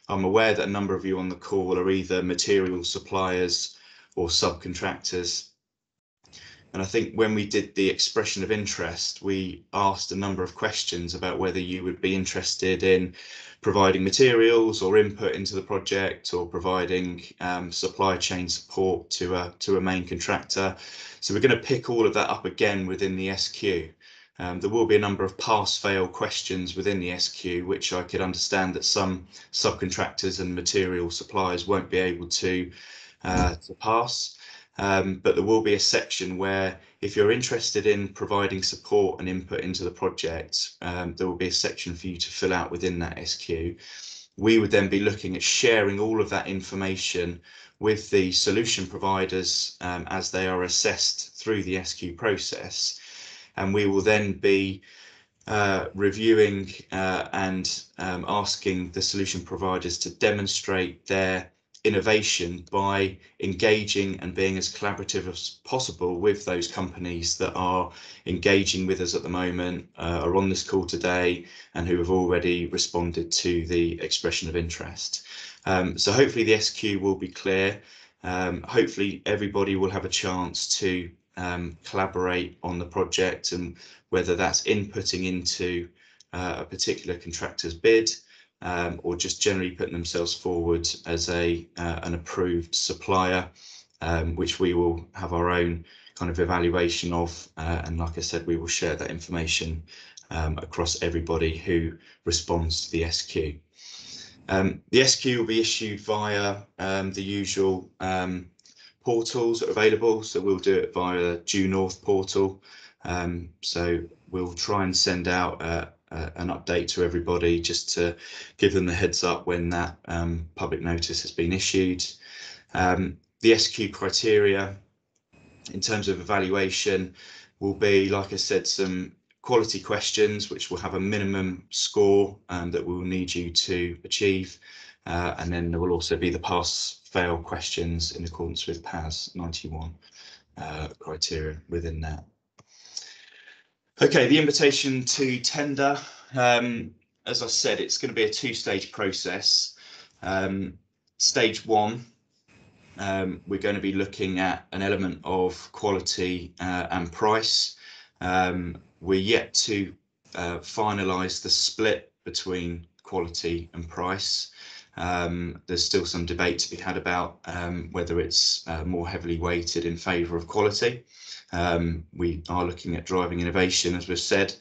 I'm aware that a number of you on the call are either material suppliers or subcontractors. And I think when we did the expression of interest, we asked a number of questions about whether you would be interested in providing materials or input into the project, or providing supply chain support to a main contractor. So we're going to pick all of that up again within the SQ. There will be a number of pass-fail questions within the SQ, which I could understand that some subcontractors and material suppliers won't be able to pass. But there will be a section where, if you're interested in providing support and input into the project, there will be a section for you to fill out within that SQ. We would then be looking at sharing all of that information with the solution providers as they are assessed through the SQ process. And we will then be reviewing and asking the solution providers to demonstrate their innovation by engaging and being as collaborative as possible with those companies that are engaging with us at the moment, are on this call today, and who have already responded to the expression of interest. So hopefully the SQ will be clear. Hopefully everybody will have a chance to collaborate on the project, and whether that's inputting into a particular contractor's bid, or just generally putting themselves forward as an approved supplier, which we will have our own kind of evaluation of, and like I said, we will share that information across everybody who responds to the SQ. The SQ will be issued via the usual portals that are available. So we'll do it via Due North portal. So we'll try and send out an update to everybody just to give them the heads up when that public notice has been issued. The SQ criteria in terms of evaluation will be, like I said, some quality questions which will have a minimum score that we'll need you to achieve, and then there will also be the pass-fail questions in accordance with PAS 91 criteria within that. Okay, the invitation to tender, as I said, it's going to be a two-stage process. Stage one, we're going to be looking at an element of quality and price. We're yet to finalise the split between quality and price. There's still some debate to be had about whether it's more heavily weighted in favour of quality. We are looking at driving innovation, as we've said,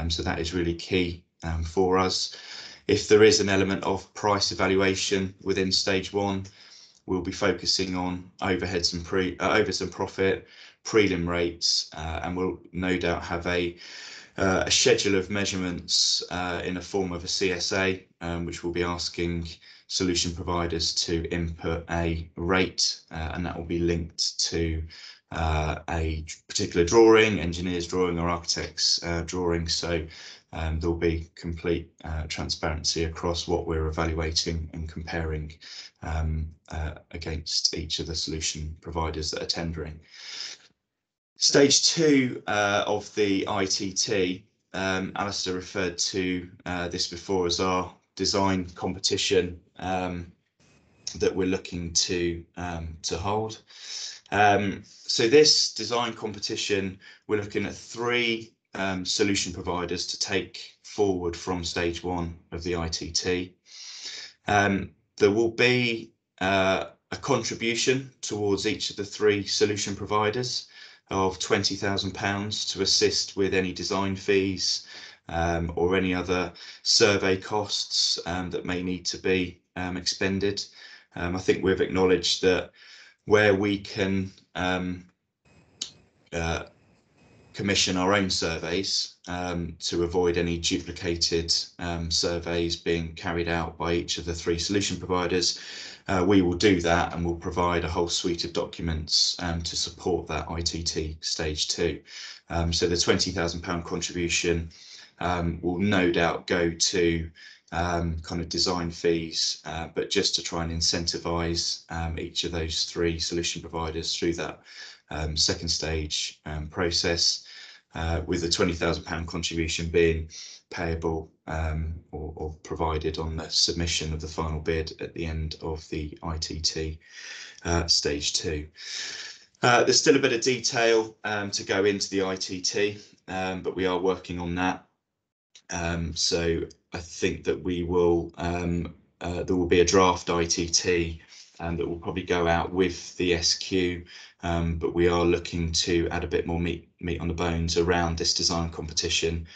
so that is really key for us. If there is an element of price evaluation within stage one, we'll be focusing on overheads and overheads and profit, prelim rates, and we'll no doubt have a schedule of measurements in a form of a CSA, which will be asking solution providers to input a rate, and that will be linked to a particular drawing, engineer's drawing or architect's drawing. So there will be complete transparency across what we're evaluating and comparing against each of the solution providers that are tendering. Stage two of the ITT, Alistair referred to this before as our design competition that we're looking to hold. So this design competition, we're looking at 3 solution providers to take forward from stage one of the ITT. There will be a contribution towards each of the 3 solution providers of £20,000 to assist with any design fees or any other survey costs that may need to be expended. I think we've acknowledged that where we can commission our own surveys to avoid any duplicated surveys being carried out by each of the 3 solution providers, we will do that, and we'll provide a whole suite of documents to support that ITT stage 2. So the £20,000 contribution will no doubt go to kind of design fees, but just to try and incentivise each of those 3 solution providers through that second stage process, with the £20,000 contribution being payable or provided on the submission of the final bid at the end of the ITT stage 2. There's still a bit of detail to go into the ITT, but we are working on that. So I think that we will there will be a draft ITT that will probably go out with the SQ, but we are looking to add a bit more meat on the bones around this design competition,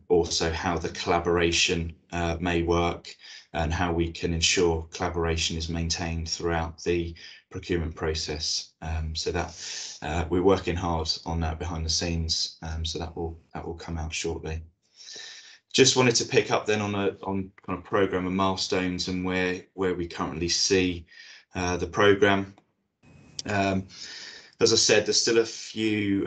also how the collaboration may work and how we can ensure collaboration is maintained throughout the procurement process. So that we're working hard on that behind the scenes, so that will come out shortly. Just wanted to pick up then on kind of programme and milestones and where we currently see the programme. As I said, there's still a few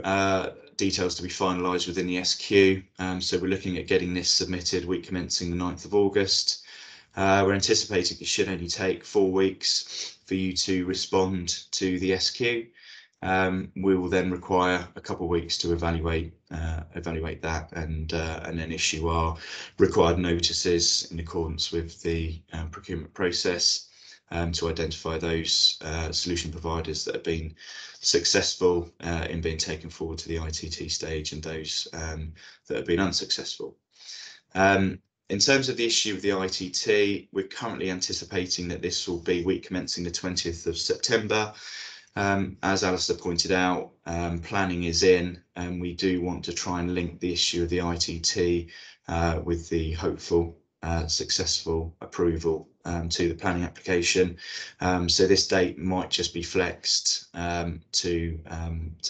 details to be finalised within the SQ, so we're looking at getting this submitted week commencing the 9th of August. We're anticipating it should only take 4 weeks for you to respond to the SQ. We will then require a couple of weeks to evaluate that and then issue our required notices in accordance with the procurement process to identify those solution providers that have been successful in being taken forward to the ITT stage and those that have been unsuccessful. In terms of the issue of the ITT, we're currently anticipating that this will be week commencing the 20th of September. As Alistair pointed out, planning is in, and we do want to try and link the issue of the ITT with the hopeful successful approval to the planning application. So this date might just be flexed to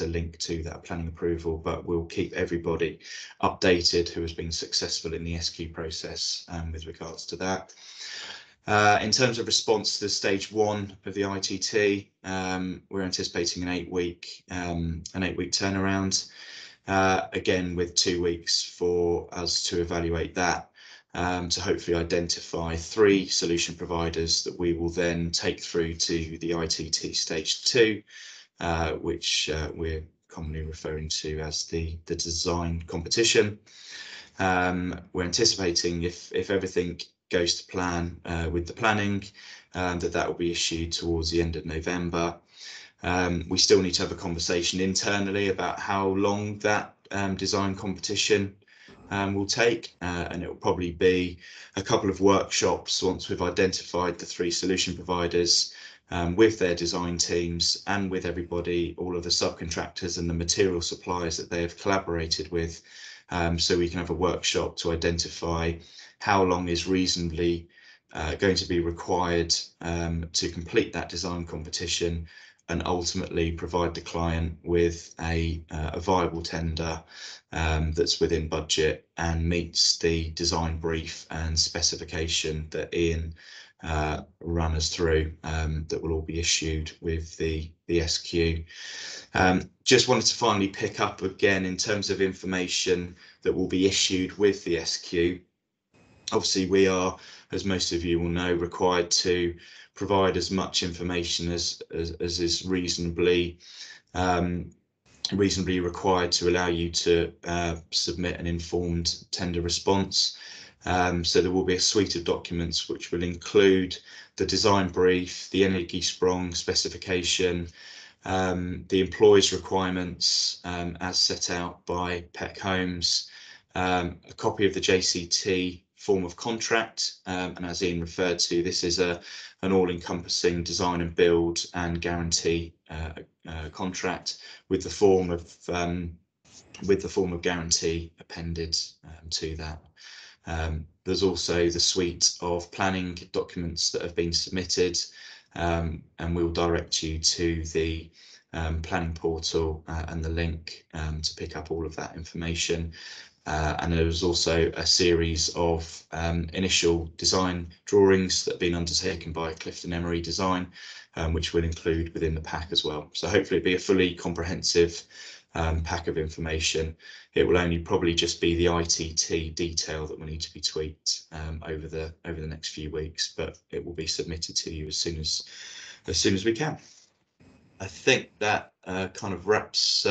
link to that planning approval, but we'll keep everybody updated who has been successful in the SQ process with regards to that. In terms of response to the stage 1 of the ITT, we're anticipating an 8-week turnaround. Again, with 2 weeks for us to evaluate that, to hopefully identify 3 solution providers that we will then take through to the ITT stage 2, which we're commonly referring to as the design competition. We're anticipating, if everything goes to plan with the planning, that will be issued towards the end of November. We still need to have a conversation internally about how long that design competition will take, and it will probably be a couple of workshops once we've identified the 3 solution providers with their design teams and with everybody, all of the subcontractors and the material suppliers that they have collaborated with, so we can have a workshop to identify how long is reasonably going to be required to complete that design competition, and ultimately provide the client with a viable tender that's within budget and meets the design brief and specification that Ian ran us through, that will all be issued with the SQ. Just wanted to finally pick up again in terms of information that will be issued with the SQ. Obviously, we are, as most of you will know, required to provide as much information as is reasonably required to allow you to submit an informed tender response. So there will be a suite of documents which will include the design brief, the Energy Sprong specification, the employees' requirements as set out by PEC Homes, a copy of the JCT form of contract, and as Ian referred to, this is an all-encompassing design and build and guarantee contract with the form of guarantee appended to that. There's also the suite of planning documents that have been submitted, and we'll direct you to the planning portal and the link to pick up all of that information. And there was also a series of initial design drawings that have been undertaken by Clifton Emery Design, which will include within the pack as well. So hopefully it'll be a fully comprehensive pack of information. It will only probably just be the ITT detail that will need to be tweaked over the next few weeks, but it will be submitted to you as soon as we can. I think that kind of wraps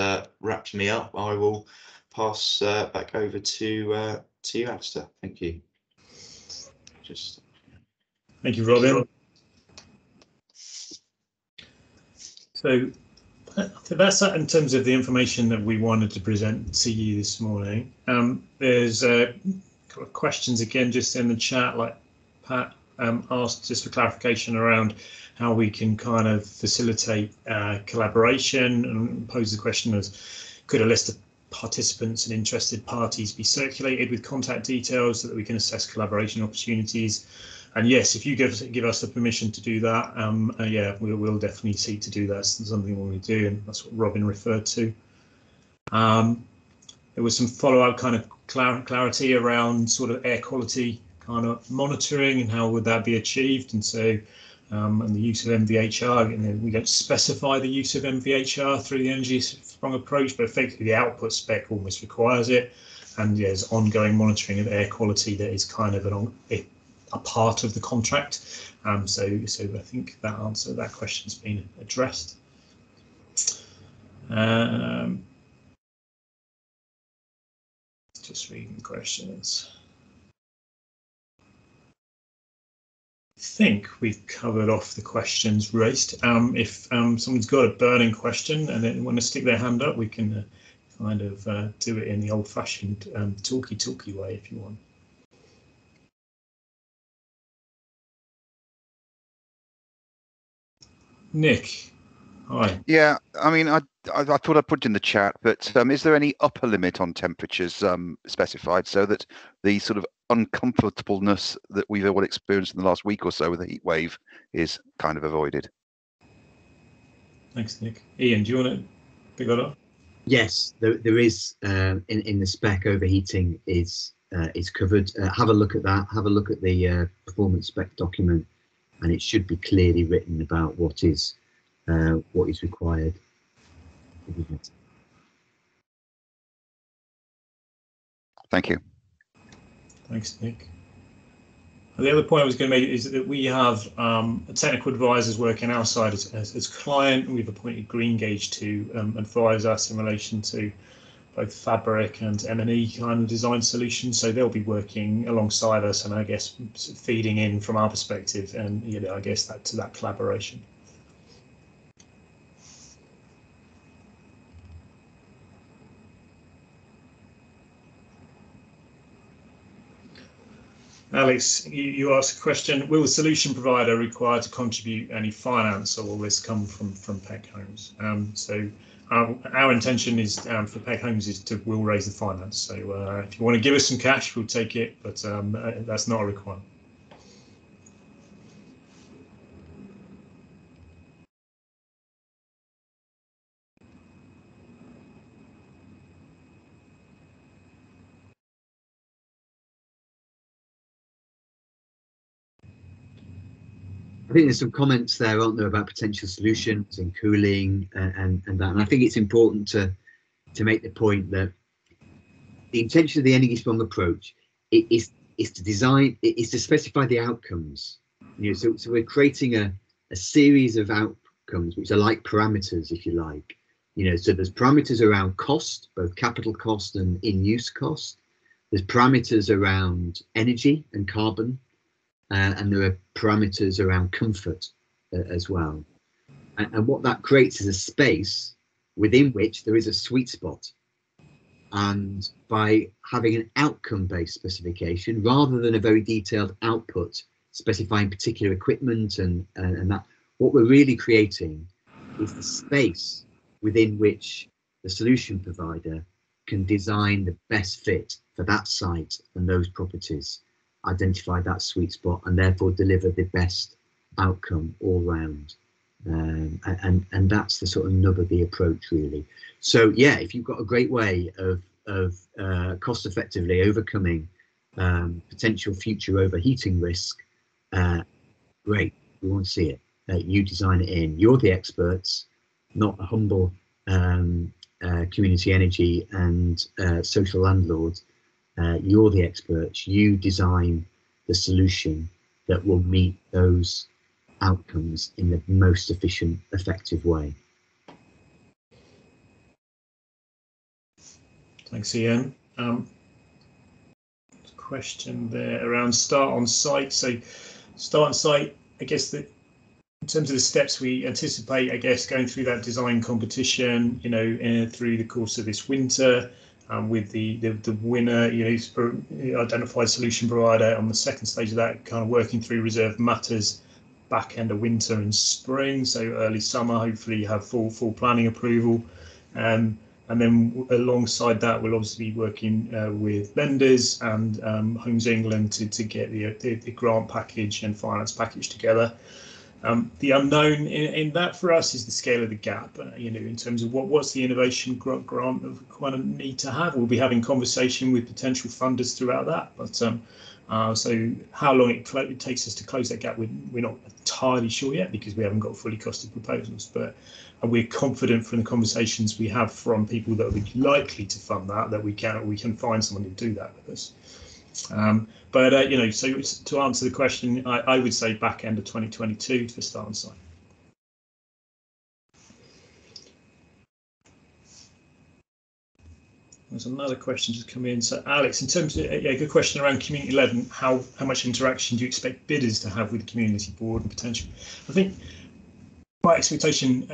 me up. I will pass back over to you, Alistair. Thank you. Thank you, Robin. So that's that in terms of the information that we wanted to present to you this morning. There's a couple of questions again just in the chat, like Pat asked just for clarification around how we can kind of facilitate collaboration, and pose the question as, could a list of participants and interested parties be circulated with contact details so that we can assess collaboration opportunities? And yes, if you give us the permission to do that, yeah, we'll definitely seek to do that. It's something we want to do, and that's what Robin referred to. There was some follow-up kind of clarity around sort of air quality kind of monitoring and how would that be achieved, and so and the use of MVHR. And we don't specify the use of MVHR through the Energy Sprong approach, but effectively the output spec almost requires it. And yeah, there's ongoing monitoring of air quality that is kind of a part of the contract. So I think that question's been addressed. Just reading the questions. I think we've covered off the questions raised. If someone's got a burning question and they want to stick their hand up, we can kind of do it in the old-fashioned talky way if you want. Nick, hi. Yeah, I mean, I thought I'd put it in the chat, but is there any upper limit on temperatures specified so that the sort of uncomfortableness that we've all experienced in the last week or so with the heat wave is kind of avoided. Thanks, Nick. Ian, do you want to pick that up? Yes, there is in the spec, overheating is covered. Have a look at that. Have a look at the performance spec document, and it should be clearly written about what is required. Thank you. Thanks, Nick. The other point I was going to make is that we have technical advisors working outside as client. We've appointed Greengage to advise us in relation to both fabric and M&E kind of design solutions. So they'll be working alongside us, and I guess feeding in from our perspective, and I guess that collaboration. Alex, you asked a question: will the solution provider require to contribute any finance, or will this come from PEC Homes? So our intention is for PEC Homes is we'll raise the finance. So if you want to give us some cash, we'll take it, but that's not a requirement. I think there's some comments there, aren't there, about potential solutions and cooling and that. And I think it's important to make the point that the intention of the energy strong approach is to specify the outcomes. So we're creating a series of outcomes which are like parameters, if you like. So there's parameters around cost, both capital cost and in-use cost. There's parameters around energy and carbon. And there are parameters around comfort as well. And what that creates is a space within which there is a sweet spot. And by having an outcome-based specification, rather than a very detailed output specifying particular equipment and that, what we're really creating is the space within which the solution provider can design the best fit for that site and those properties, identify that sweet spot, and therefore deliver the best outcome all round. And that's the sort of nub of the approach, really. So yeah, if you've got a great way of cost effectively overcoming potential future overheating risk, great, we want to see it. You design it in. You're the experts, not a humble community energy and social landlord. You're the experts. You design the solution that will meet those outcomes in the most efficient, effective way. Thanks, Ian. Question there around start on site. So start on site, I guess that in terms of the steps we anticipate, I guess, going through that design competition, through the course of this winter, with the winner, identified solution provider on the second stage of that, kind of working through reserve matters, back end of winter and spring, so early summer, hopefully you have full planning approval. And then alongside that, we'll obviously be working with lenders and Homes England to get the grant package and finance package together. The unknown in that for us is the scale of the gap, in terms of what's the innovation grant that we kind of need to have. We'll be having conversation with potential funders throughout that, but so how long it takes us to close that gap, we're not entirely sure yet, because we haven't got fully costed proposals, but we're confident from the conversations we have from people that would be likely to fund that we can find someone to do that with us. So to answer the question, I would say back end of 2022 for start on site. There's another question just come in. So Alex, in terms of a good question around community led, and how much interaction do you expect bidders to have with the community board and potential? I think my expectation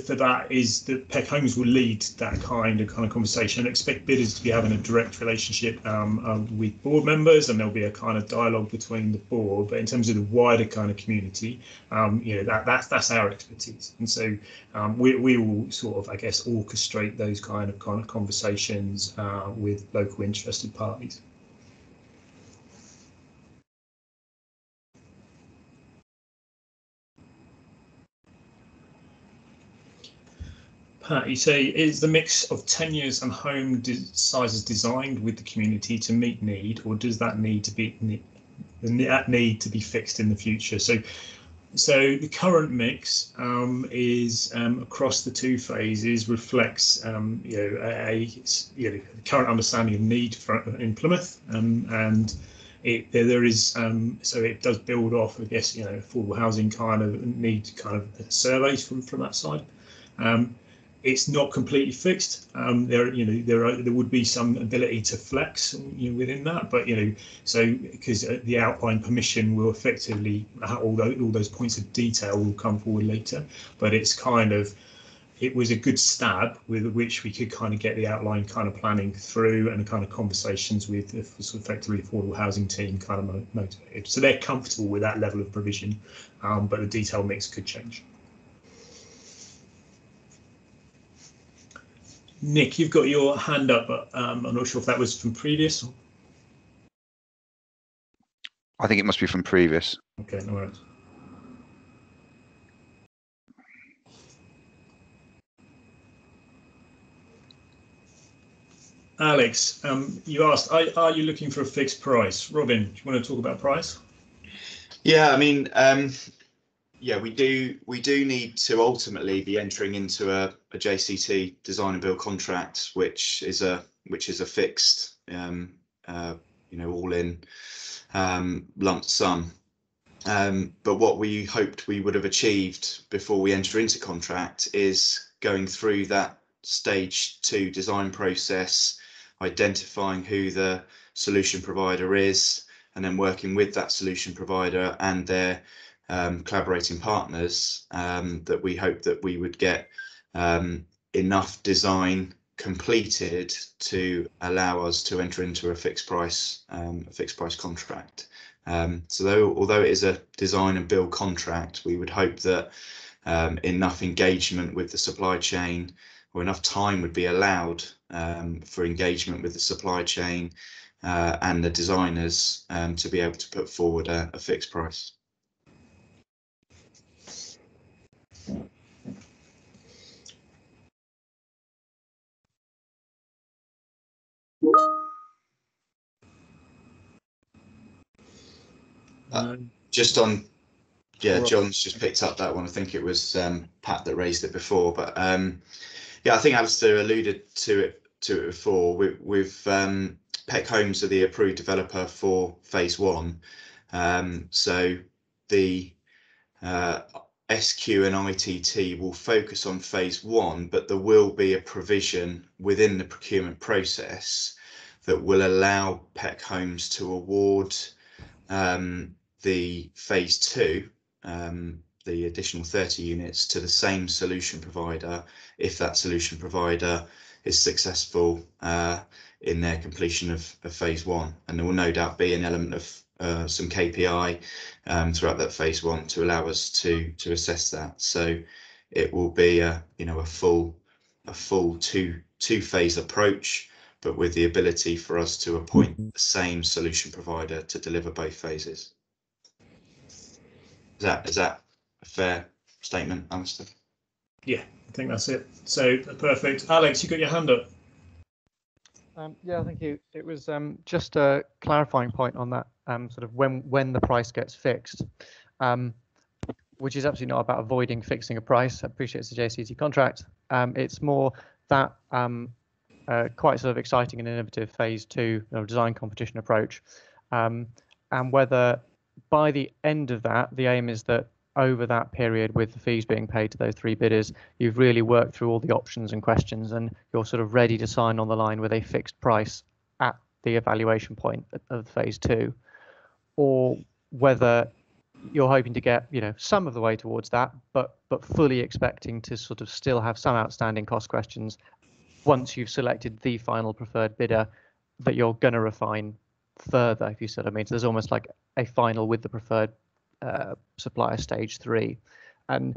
for that is that PEC Homes will lead that kind of conversation, and expect bidders to be having a direct relationship with board members, and there'll be a kind of dialogue between the board. But in terms of the wider kind of community, that's our expertise, and so we will sort of, I guess, orchestrate those kind of conversations with local interested parties. Pat, you say, is the mix of tenures and home sizes designed with the community to meet need, or does that need to be fixed in the future? So the current mix is across the two phases reflects the current understanding of need in Plymouth, and there is so it does build off, I guess, affordable housing kind of need kind of surveys from that side. It's not completely fixed. There would be some ability to flex within that, but so because the outline permission will effectively, all those points of detail will come forward later, but it was a good stab with which we could kind of get the outline kind of planning through, and the kind of conversations with the effectively affordable housing team kind of motivated. So they're comfortable with that level of provision, but the detail mix could change. Nick, you've got your hand up, but I'm not sure if that was from previous. I think it must be from previous. Okay, no worries. Alex, you asked, are you looking for a fixed price? Robin, do you want to talk about price? Yeah, I mean, yeah, we do need to ultimately be entering into a JCT design and build contract, which is a fixed, all in lump sum. But what we hoped we would have achieved before we enter into contract is going through that stage 2 design process, identifying who the solution provider is, and then working with that solution provider and their collaborating partners, that we hope that we would get enough design completed to allow us to enter into a fixed price contract. So although it is a design and build contract, we would hope that enough engagement with the supply chain, or enough time would be allowed for engagement with the supply chain and the designers to be able to put forward a fixed price. Just on, yeah, John's just picked up that one. I think it was Pat that raised it before, but yeah, I think Alistair alluded to it before. With PEC Homes are the approved developer for phase 1, so the SQ and ITT will focus on phase 1, but there will be a provision within the procurement process that will allow PEC Homes to award the phase 2, the additional 30 units, to the same solution provider if that solution provider is successful in their completion of phase 1. And there will no doubt be an element of some KPI throughout that phase 1 to allow us to assess that. So it will be a full two-phase approach, but with the ability for us to appoint the same solution provider to deliver both phases. Is that a fair statement, Alistair? Yeah, I think that's it. So perfect. Alex, you got your hand up. Yeah, thank you. It was just a clarifying point on that sort of when the price gets fixed, which is absolutely not about avoiding fixing a price. I appreciate it's a JCT contract. It's more that quite sort of exciting and innovative phase 2 design competition approach, and whether by the end of that, the aim is that over that period, with the fees being paid to those 3 bidders, you've really worked through all the options and questions, and you're sort of ready to sign on the line with a fixed price at the evaluation point of phase 2, or whether you're hoping to get some of the way towards that, but fully expecting to sort of still have some outstanding cost questions once you've selected the final preferred bidder that you're going to refine further, if you see what I mean. So there's almost like a final with the preferred supplier stage 3. And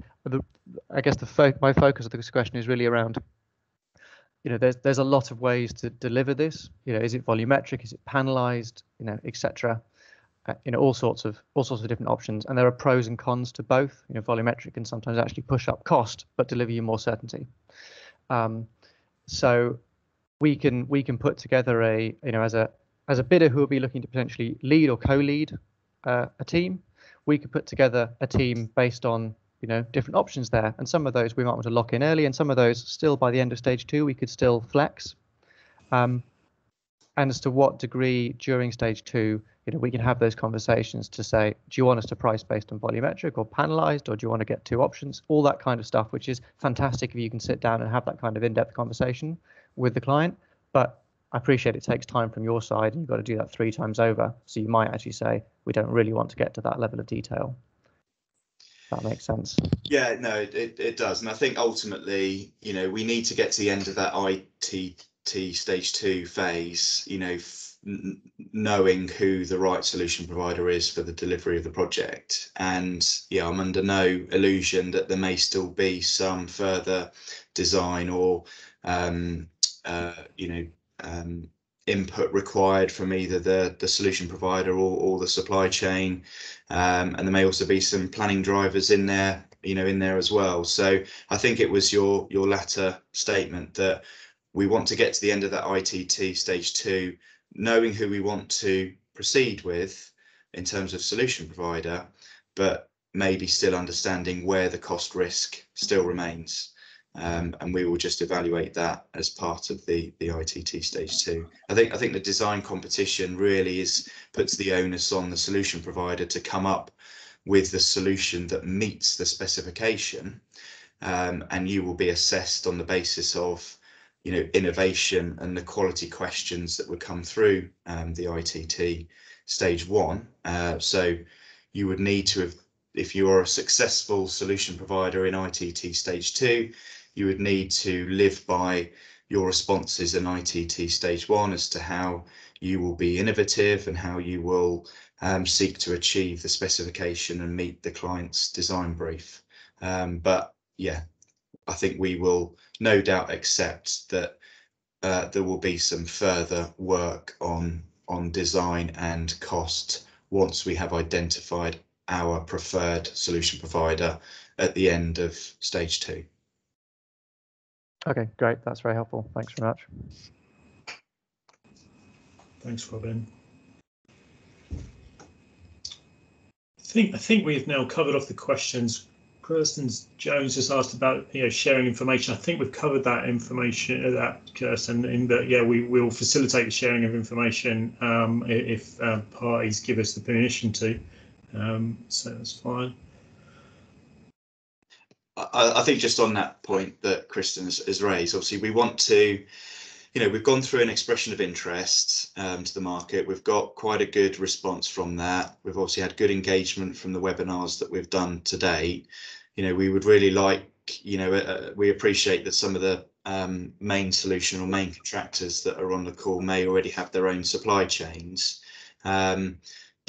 I guess my focus of this question is really around, there's a lot of ways to deliver this. Is it volumetric? Is it panelized? Etc. All sorts of different options, and there are pros and cons to both. Volumetric can sometimes actually push up cost but deliver you more certainty. So we can put together a, as a bidder who will be looking to potentially lead or co-lead a team, we could put together a team based on different options there, and some of those we might want to lock in early, and some of those still by the end of stage 2 we could still flex. And as to what degree during stage 2, we can have those conversations to say, do you want us to price based on volumetric or panelized, or do you want to get 2 options? All that kind of stuff, which is fantastic if you can sit down and have that kind of in-depth conversation with the client. But I appreciate it takes time from your side, and you've got to do that 3 times over. So you might actually say, we don't really want to get to that level of detail. That makes sense. Yeah, no, it does. And I think ultimately, we need to get to the end of that ITT stage 2 phase, knowing who the right solution provider is for the delivery of the project. And yeah, I'm under no illusion that there may still be some further design or input required from either the solution provider or the supply chain, and there may also be some planning drivers in there as well. So I think it was your latter statement that we want to get to the end of that ITT stage 2, knowing who we want to proceed with in terms of solution provider, but maybe still understanding where the cost risk still remains. And we will just evaluate that as part of the ITT stage 2. I think the design competition really puts the onus on the solution provider to come up with the solution that meets the specification, and you will be assessed on the basis of innovation and the quality questions that would come through the ITT stage 1. So you would need to have, if you are a successful solution provider in ITT stage 2, you would need to live by your responses in ITT stage 1 as to how you will be innovative and how you will seek to achieve the specification and meet the client's design brief. But yeah, I think we will no doubt accept that there will be some further work on design and cost once we have identified our preferred solution provider at the end of stage 2. Okay, great. That's very helpful. Thanks very much. Thanks, Robin. I think we've now covered off the questions. Kirsten Jones just asked about sharing information. I think we've covered that information, Kirsten, in that we will facilitate the sharing of information if parties give us the permission to. So that's fine. I think just on that point that Kristen has raised, obviously we want to, we've gone through an expression of interest to the market. We've got quite a good response from that. We've obviously had good engagement from the webinars that we've done to date. We would really like, we appreciate that some of the main solution or main contractors that are on the call may already have their own supply chains. But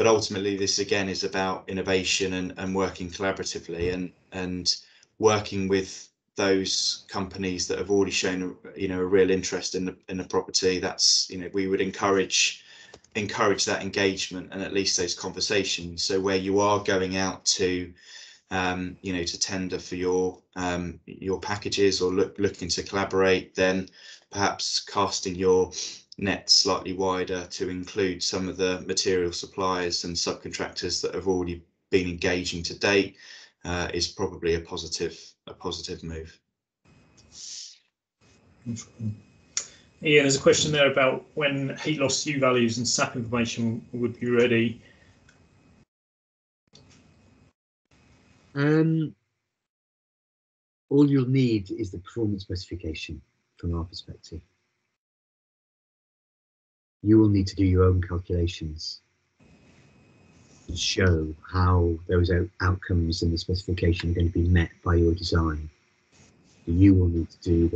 ultimately, this again is about innovation and working collaboratively and working with those companies that have already shown a real interest in the property. That's we would encourage that engagement and at least those conversations. So where you are going out to to tender for your packages or looking to collaborate, then perhaps casting your net slightly wider to include some of the material suppliers and subcontractors that have already been engaging to date is probably a positive move. Ian, there's a question there about when heat loss U values and SAP information would be ready. All you'll need is the performance specification from our perspective. You will need to do your own calculations and show how those outcomes in the specification are going to be met by your design. You will need to do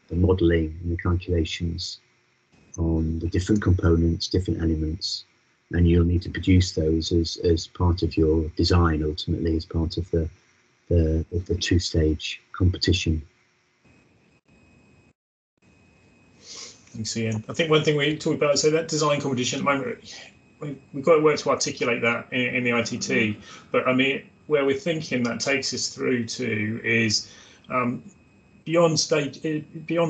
the modelling and the calculations on the different components, different elements, and you'll need to produce those as part of your design, ultimately as part of the two-stage competition. Thanks, Ian. I think one thing we talked about is that design competition at the moment, we've got to work to articulate that in the ITT, but I mean, where we're thinking that takes us through to is beyond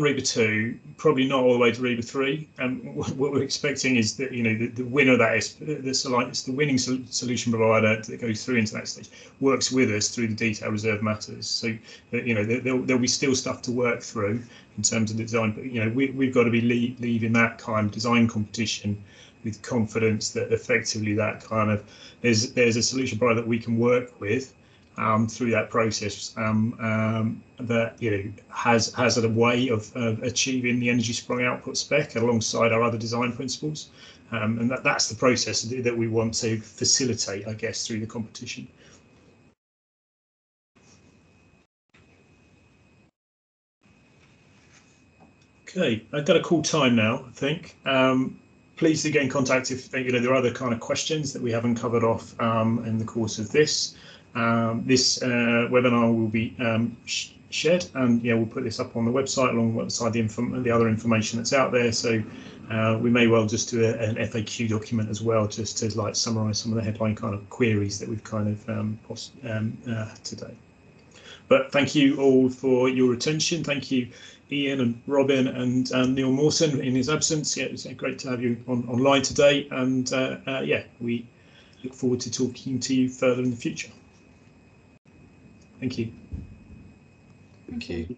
Reba 2, probably not all the way to Reba 3. And what we're expecting is that, you know, the winner of that is the winning solution provider that goes through into that stage works with us through the detail reserve matters. So, you know, there'll be still stuff to work through in terms of the design, but, you know, we've got to be leaving that kind of design competition with confidence that effectively that kind of there's a solution provider that we can work with through that process that, you know, has a way of achieving the energy sprung output spec alongside our other design principles, and that's the process that we want to facilitate, I guess, through the competition. Okay, I've got a cool time now, I think. Please do get in contact if, you know, there are other kind of questions that we haven't covered off in the course of this. This webinar will be shared, and yeah, we'll put this up on the website alongside the other information that's out there. So we may well just do an FAQ document as well, just to like summarise some of the headline kind of queries that we've kind of today. But thank you all for your attention. Thank you, Ian and Robin and Neil Mawson in his absence. Yeah, it was great to have you online today, and yeah, we look forward to talking to you further in the future. Thank you. Thank you.